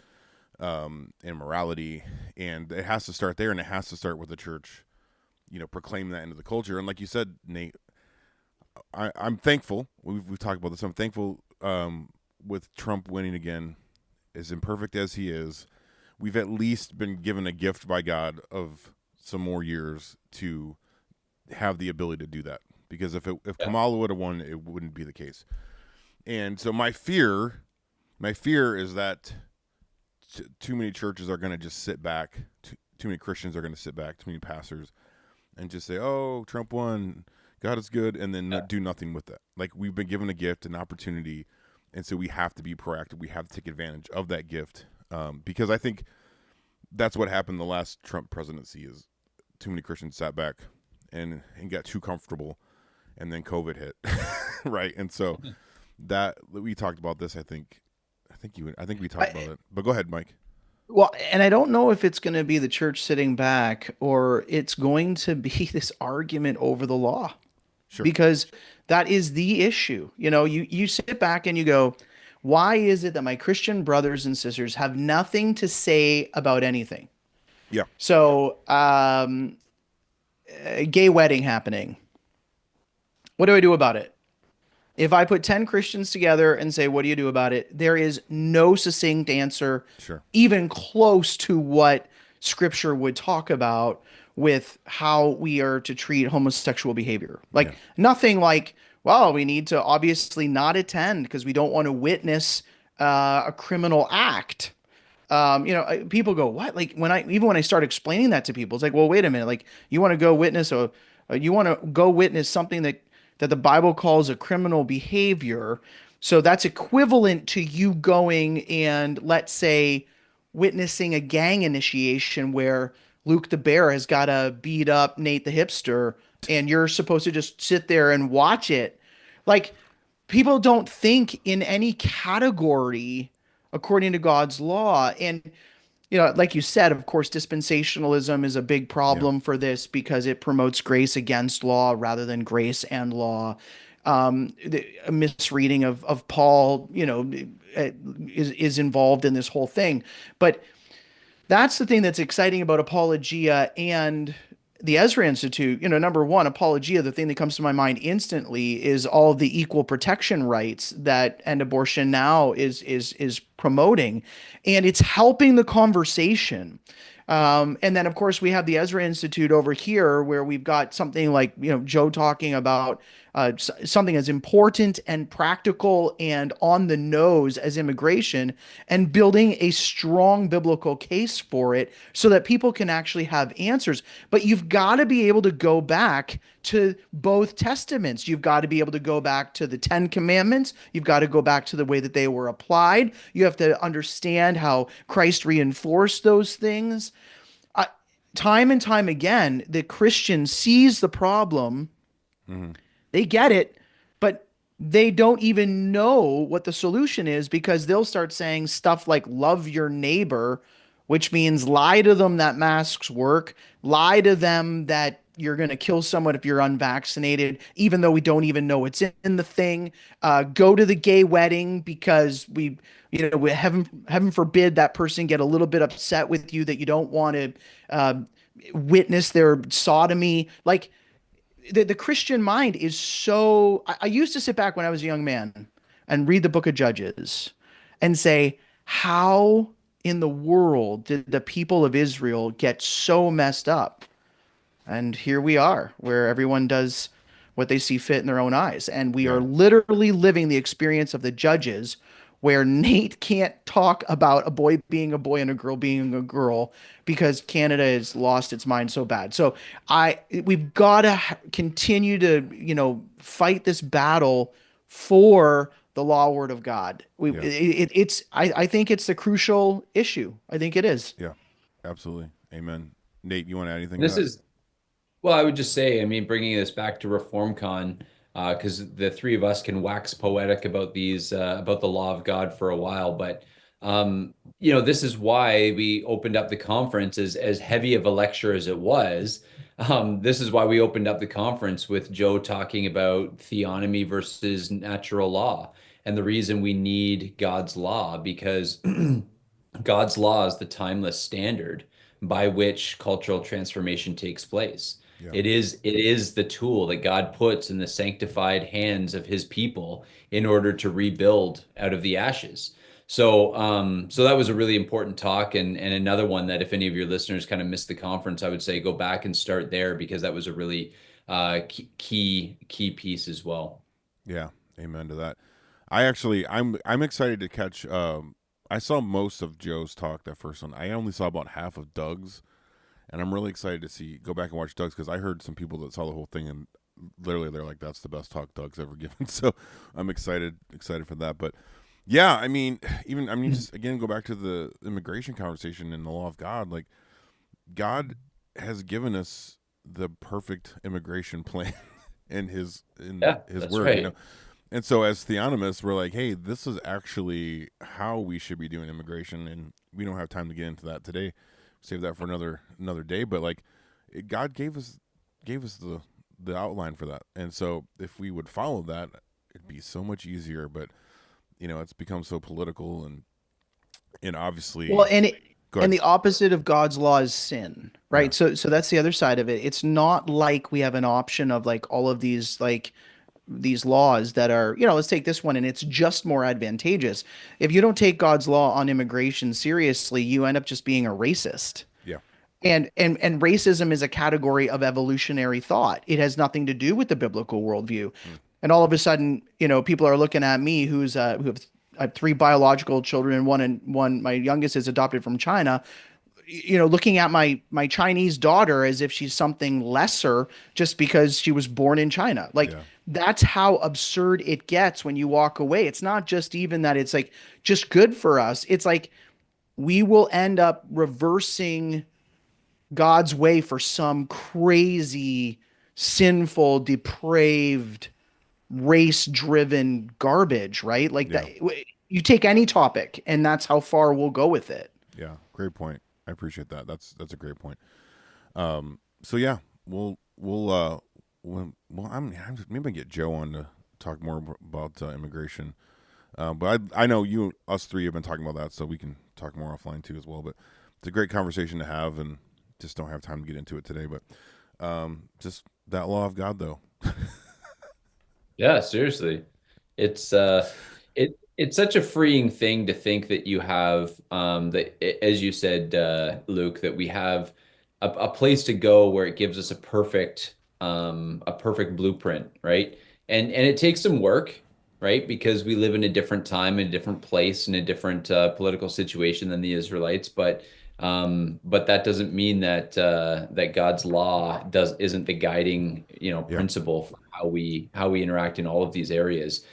and morality. And it has to start there, and it has to start with the church, proclaiming that into the culture. And like you said, Nate, I'm thankful. We've talked about this. I'm thankful with Trump winning again, as imperfect as he is. We've at least been given a gift by God of some more years to have the ability to do that. Because if Kamala would have won, it wouldn't be the case. And so my fear is that too many churches are going to just sit back. Too many Christians are going to sit back. Too many pastors, and just say, "Oh, Trump won. God is good," and then do nothing with that. Like, we've been given a gift, an opportunity, and so we have to be proactive. We have to take advantage of that gift, because I think that's what happened the last Trump presidency. Is too many Christians sat back and got too comfortable, and then COVID hit, right? And so that we talked about this. I think we talked about it. But go ahead, Mike. Well, and I don't know if it's going to be the church sitting back, or it's going to be this argument over the law. Sure. Because that is the issue. You sit back and you go, why is it that my Christian brothers and sisters have nothing to say about anything? Yeah. So, gay wedding happening. What do I do about it? If I put 10 Christians together and say, what do you do about it? There is no succinct answer, even close to what Scripture would talk about with how we are to treat homosexual behavior. Nothing like, well, we need to obviously not attend because we don't want to witness a criminal act. People go, what? Like even when I start explaining that to people, it's like, well, wait a minute. Like you want to go witness you want to go witness something that the Bible calls a criminal behavior. So that's equivalent to you going and, let's say, witnessing a gang initiation where Luke the Bear has got to beat up Nate the hipster, and you're supposed to just sit there and watch it. Like, people don't think in any category according to God's law. And, like you said, of course, dispensationalism is a big problem for this because it promotes grace against law rather than grace and law. A misreading of Paul, is involved in this whole thing. But that's the thing that's exciting about Apologia and the Ezra Institute. Number one, Apologia, the thing that comes to my mind instantly is all the equal protection rights that End Abortion Now is promoting, and it's helping the conversation. And then, of course, we have the Ezra Institute over here, where we've got something like, Joe talking about something as important and practical and on the nose as immigration, and building a strong biblical case for it so that people can actually have answers. But you've got to be able to go back to both testaments. You've got to be able to go back to the 10 Commandments. You've got to go back to the way that they were applied. You have to understand how Christ reinforced those things. Time and time again, the Christian sees the problem. Mm-hmm. They get it, but they don't even know what the solution is, because they'll start saying stuff like love your neighbor, which means lie to them that masks work, lie to them that you're going to kill someone if you're unvaccinated, even though we don't even know it's in the thing. Go to the gay wedding because we heaven forbid that person get a little bit upset with you that you don't want to witness their sodomy. Like, the Christian mind is so. I used to sit back when I was a young man and read the book of Judges and say, how in the world did the people of Israel get so messed up? And here we are, where everyone does what they see fit in their own eyes. And we are literally living the experience of the Judges, where Nate can't talk about a boy being a boy and a girl being a girl because Canada has lost its mind so bad. So we've got to continue to, fight this battle for the law word of God. I think it's the crucial issue. I think it is. Yeah, absolutely. Amen. Nate, you want to add anything? Well, I would just say, bringing this back to ReformCon, because the three of us can wax poetic about about the law of God for a while, but this is why we opened up the conference as heavy of a lecture as it was. This is why we opened up the conference with Joe talking about theonomy versus natural law, and the reason we need God's law, because God's law is the timeless standard by which cultural transformation takes place. Yeah. It is the tool that God puts in the sanctified hands of his people in order to rebuild out of the ashes. So that was a really important talk, and another one that if any of your listeners kind of missed the conference, I would say go back and start there, because that was a really key piece as well. Yeah, amen to that. I'm excited to catch. I saw most of Joe's talk, that first one. I only saw about half of Doug's. And I'm really excited to go back and watch Doug's, because I heard some people that saw the whole thing and literally they're like, that's the best talk Doug's ever given. So I'm excited for that. But yeah, just again, go back to the immigration conversation and the law of God. Like, God has given us the perfect immigration plan in his word, right. And so as theonomists, we're like, hey, this is actually how we should be doing immigration. And we don't have time to get into that today. Save that for another day, but God gave us the outline for that, and so if we would follow that, it'd be so much easier. But it's become so political and obviously and the opposite of God's law is sin, right? Yeah. So that's the other side of it. It's not like we have an option of all of these these laws that are, let's take this one and it's just more advantageous. If you don't take God's law on immigration seriously, you end up just being a racist. Yeah. And racism is a category of evolutionary thought. It has nothing to do with the biblical worldview. And all of a sudden, people are looking at me who have I have 3 biological children, and one my youngest is adopted from China. Looking at my Chinese daughter as if she's something lesser just because she was born in China. Like, that's how absurd it gets when you walk away. It's not just even that it's like just good for us. It's like we will end up reversing God's way for some crazy, sinful, depraved, race-driven garbage, right? Like that. You take any topic, and that's how far we'll go with it. Yeah, great point. I appreciate that. That's a great point. So yeah, we'll I'm maybe get Joe on to talk more about immigration. But I know us three have been talking about that, so we can talk more offline too as well. But it's a great conversation to have, and just don't have time to get into it today. But just that law of God, though. Yeah, seriously, it's such a freeing thing to think that you have that, as you said, Luke, that we have a place to go where it gives us a perfect blueprint, right? And it takes some work, right? Because we live in a different time, in a different place, in a different political situation than the Israelites, but that doesn't mean that that God's law isn't the guiding principle for how we interact in all of these areas.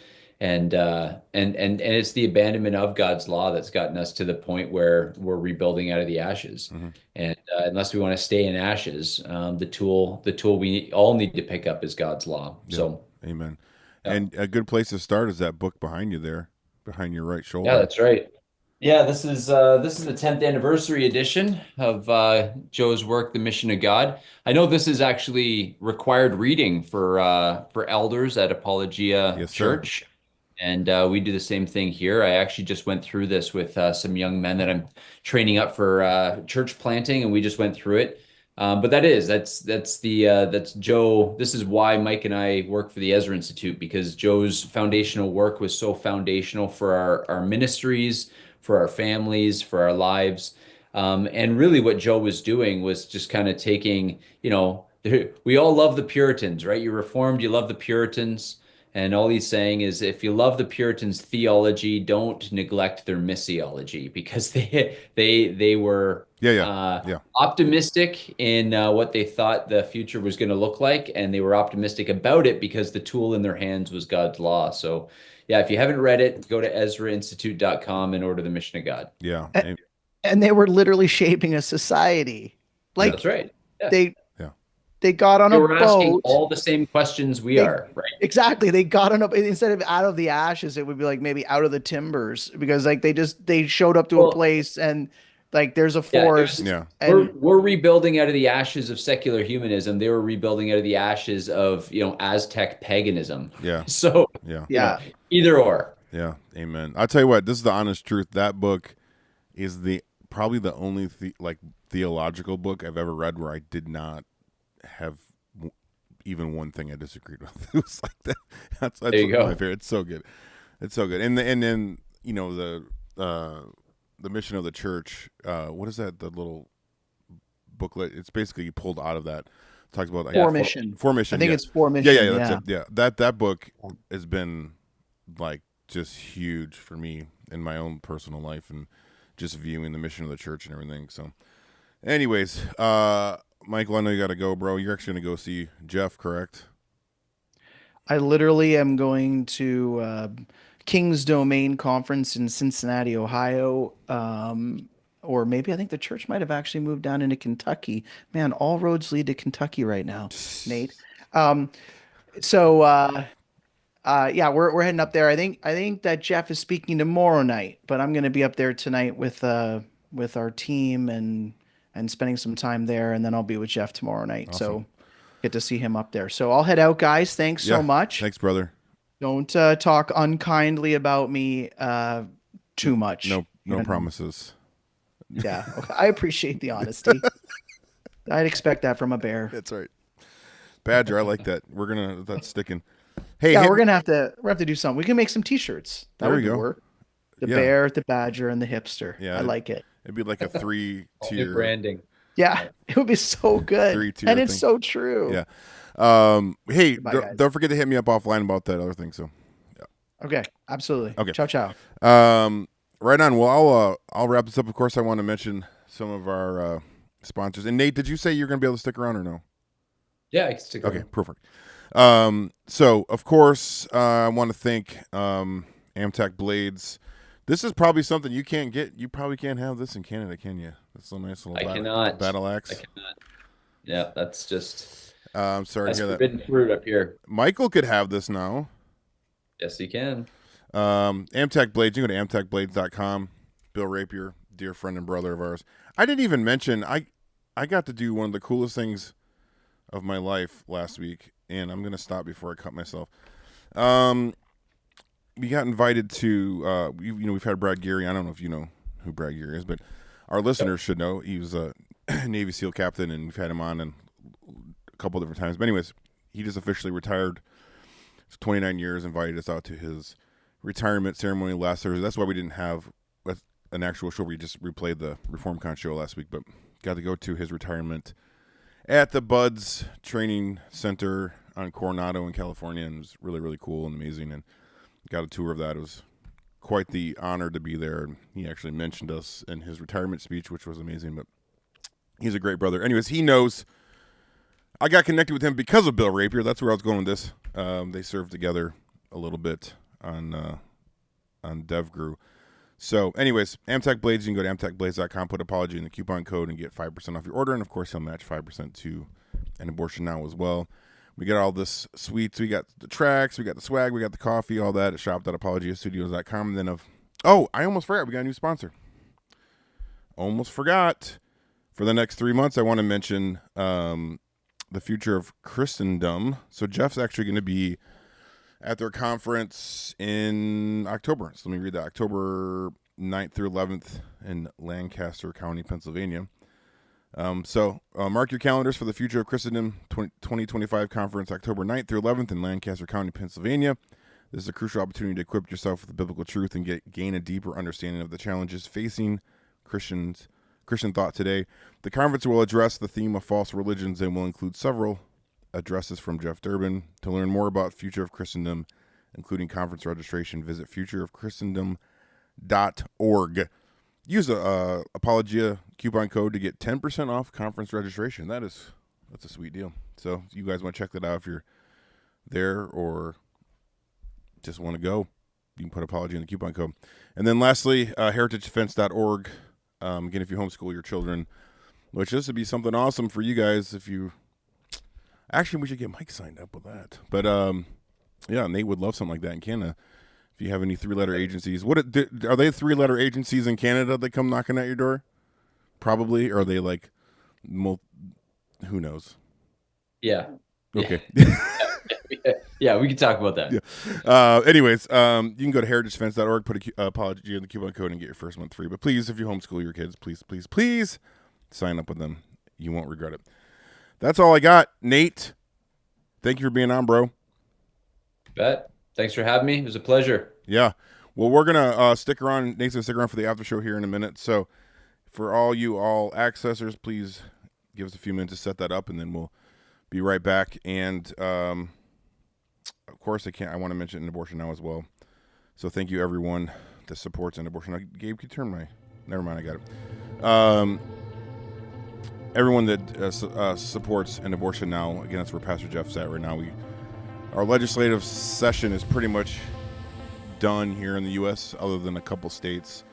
And it's the abandonment of God's law that's gotten us to the point where we're rebuilding out of the ashes. Mm-hmm. And unless we want to stay in ashes, the tool we all need to pick up is God's law. Yeah. So, amen. Yeah. And a good place to start is that book behind you there, behind your right shoulder. Yeah, that's right. Yeah, this is the 10th anniversary edition of Joe's work, The Mission of God. I know this is actually required reading for elders at Apologia Church. Sir. And we do the same thing here. I actually just went through this with some young men that I'm training up for church planting, and we just went through it. But that's Joe. This is why Mike and I work for the Ezra Institute, because Joe's foundational work was so foundational for our ministries, for our families, for our lives. And really what Joe was doing was just kind of taking, we all love the Puritans, right? You're Reformed, you love the Puritans. And all he's saying is, if you love the Puritans' theology, don't neglect their missiology, because they were optimistic in what they thought the future was going to look like, and they were optimistic about it because the tool in their hands was God's law. So, yeah, if you haven't read it, go to EzraInstitute.com and order The Mission of God. Yeah, and they were literally shaping a society. Like, that's right. Yeah. They got on a boat. They were asking all the same questions we are, right? Exactly. They got on a, instead of out of the ashes, it would be like maybe out of the timbers, because like they showed up to a place and like there's a forest. And we're rebuilding out of the ashes of secular humanism. They were rebuilding out of the ashes of Aztec paganism. Yeah. So either or. Yeah. Amen. I'll tell you what. This is the honest truth. That book is probably the only theological book I've ever read where I did not have even one thing I disagreed with. It was like that. That's there you go. My favorite. It's so good. It's so good. And then the mission of the church. What is that? The little booklet. It's basically pulled out of that. It talks about Formation. Formation. I think it's Formation. Yeah. That's it. Yeah. That book has been like just huge for me in my own personal life and just viewing the mission of the church and everything. So, anyways, Michael, I know you got to go, bro. You're actually going to go see Jeff, correct? I literally am going to King's Domain Conference in Cincinnati, Ohio. Or maybe I think the church might have actually moved down into Kentucky. Man, all roads lead to Kentucky right now, Nate. We're heading up there. I think that Jeff is speaking tomorrow night, but I'm going to be up there tonight with our team and spending some time there, and then I'll be with Jeff tomorrow night. Awesome. So get to see him up there. So I'll head out, guys. Thanks so much. Thanks, brother. Don't talk unkindly about me too much. No promises. Yeah, okay. I appreciate the honesty. I'd expect that from a bear. That's right. Badger, I like that. That's sticking. Hey, we're gonna have to do something. We can make some T-shirts. That would work. The bear, the badger, and the hipster. Yeah, I like it. It'd be like a 3-tier branding. Yeah, it would be so good. 3-tier and it's so true. Yeah. Hey, don't forget to hit me up offline about that other thing. So, Okay, absolutely. Okay. Ciao, ciao. Right on. Well, I'll wrap this up. Of course, I want to mention some of our sponsors. And Nate, did you say you're going to be able to stick around or no? Yeah, I can stick around. Okay, perfect. So of course, I want to thank Amtech Blades. This is probably something you can't get. You probably can't have this in Canada, can you? It's a nice little battle axe. I cannot. Yeah, that's just. I'm sorry that's to hear forbidden that. fruit up here. Michael could have this now. Yes, he can. Amtech Blades. You can go to amtechblades.com. Bill Rapier, dear friend and brother of ours. I didn't even mention I got to do one of the coolest things of my life last week, and I'm gonna stop before I cut myself. We got invited to we've had Brad Geary. I don't know if you know who Brad Geary is, but our listeners should know. He was a Navy SEAL captain, and we've had him on a couple different times. But anyways, he just officially retired. It's 29 years. Invited us out to his retirement ceremony last Thursday. That's why we didn't have an actual show. We just replayed the ReformCon show last week, but got to go to his retirement at the Buds Training Center on Coronado in California, and it was really, really cool and amazing, and got a tour of that. It was quite the honor to be there, and he actually mentioned us in his retirement speech, which was amazing, but he's a great brother. Anyways, he knows I got connected with him because of Bill Rapier. That's where I was going with this. They served together a little bit on DevGru. So anyways, Amtech Blades, you can go to amtechblades.com, put Apology in the coupon code and get 5% off your order. And of course, he'll match 5% to an Abortion Now as well. We got all this sweets. We got the tracks, we got the swag, we got the coffee, all that at shop.apologiastudios.com. And then I almost forgot. We got a new sponsor. Almost forgot. For the next 3 months, I want to mention the future of Christendom. So Jeff's actually going to be at their conference in October. So let me read that. October 9th through 11th in Lancaster County, Pennsylvania. So mark your calendars for the Future of Christendom 2025 conference, October 9th through 11th in Lancaster County, Pennsylvania. This is a crucial opportunity to equip yourself with the biblical truth and gain a deeper understanding of the challenges facing Christian thought today. The conference will address the theme of false religions and will include several addresses from Jeff Durbin. To learn more about Future of Christendom, including conference registration, visit futureofchristendom.org. Use the Apologia coupon code to get 10% off conference registration. That's a sweet deal. So if you guys want to check that out, if you're there or just want to go, you can put Apology in the coupon code. And then lastly, heritagedefense.org. Again, if you homeschool your children, which this would be something awesome for you guys if you... Actually, we should get Mike signed up with that. But, yeah, Nate would love something like that in Canada. If you have any 3-letter agencies. Are they 3-letter agencies in Canada that come knocking at your door? Probably. Or are they like... who knows? Yeah. Okay. Yeah, we can talk about that. Yeah. Anyways, you can go to heritagedefense.org, put Apology in the coupon code, and get your first month free. But please, if you homeschool your kids, please sign up with them. You won't regret it. That's all I got. Nate, thank you for being on, bro. Bet. Thanks for having me. It was a pleasure. Yeah. Well, we're going to stick around. Nate's going to stick around for the after show here in a minute. So for all you all-accessors, please give us a few minutes to set that up, and then we'll be right back. And, of course, I want to mention Abortion Now as well. So thank you, everyone that supports Abortion Now. Gabe, can you turn my... Never mind, I got it. Everyone that supports an Abortion Now, again, that's where Pastor Jeff's at right now. Our legislative session is pretty much done here in the U.S., other than a couple states.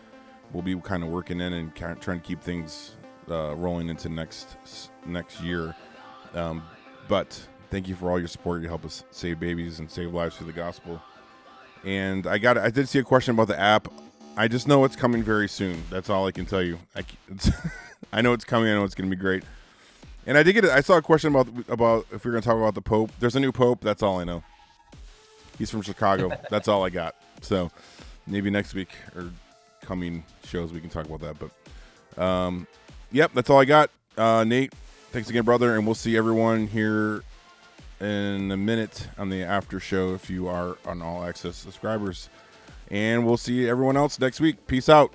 We'll be kind of working in and trying to keep things rolling into next year. But thank you for all your support. You help us save babies and save lives through the gospel. And I did see a question about the app. I just know it's coming very soon. That's all I can tell you. I know it's coming. I know it's going to be great. And I saw a question about if we're going to talk about the Pope. There's a new Pope. That's all I know. He's from Chicago. That's all I got. So maybe next week or coming shows we can talk about that. But yep, that's all I got. Nate, thanks again, brother. And we'll see everyone here in a minute on the after show if you are on All Access subscribers. And we'll see everyone else next week. Peace out.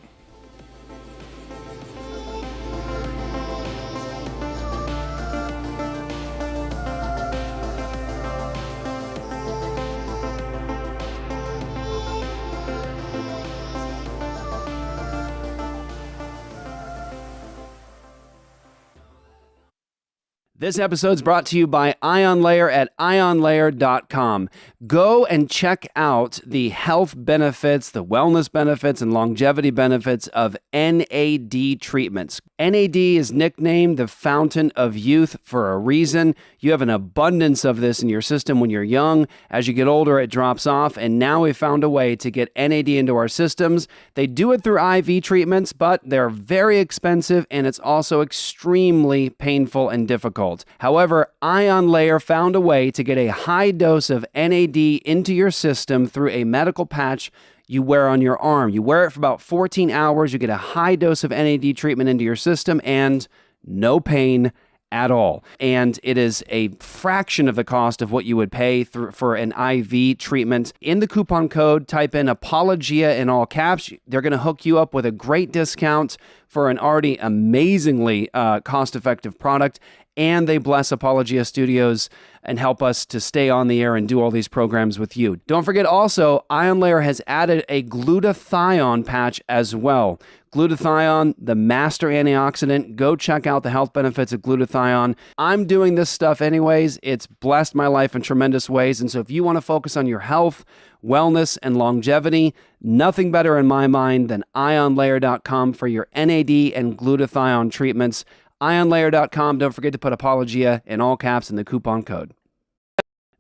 This episode's brought to you by Ion Layer at ionlayer.com. Go and check out the health benefits, the wellness benefits, and longevity benefits of NAD treatments. NAD is nicknamed the fountain of youth for a reason. You have an abundance of this in your system when you're young. As you get older, it drops off, and now we've found a way to get NAD into our systems. They do it through IV treatments, but they're very expensive, and it's also extremely painful and difficult. However, Ion Layer found a way to get a high dose of NAD into your system through a medical patch you wear on your arm. You wear it for about 14 hours, you get a high dose of NAD treatment into your system, and no pain at all. And it is a fraction of the cost of what you would pay for an IV treatment. In the coupon code, type in Apologia in all caps. They're going to hook you up with a great discount for an already amazingly cost-effective product. And they bless Apologia Studios and help us to stay on the air and do all these programs with you. Don't forget also, Ion Layer has added a glutathione patch as well. Glutathione, the master antioxidant. Go check out the health benefits of glutathione. I'm doing this stuff anyways. It's blessed my life in tremendous ways. And so if you want to focus on your health, wellness, and longevity, nothing better in my mind than ionlayer.com for your NAD and glutathione treatments. ionlayer.com. Don't forget to put Apologia in all caps in the coupon code.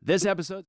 This episode...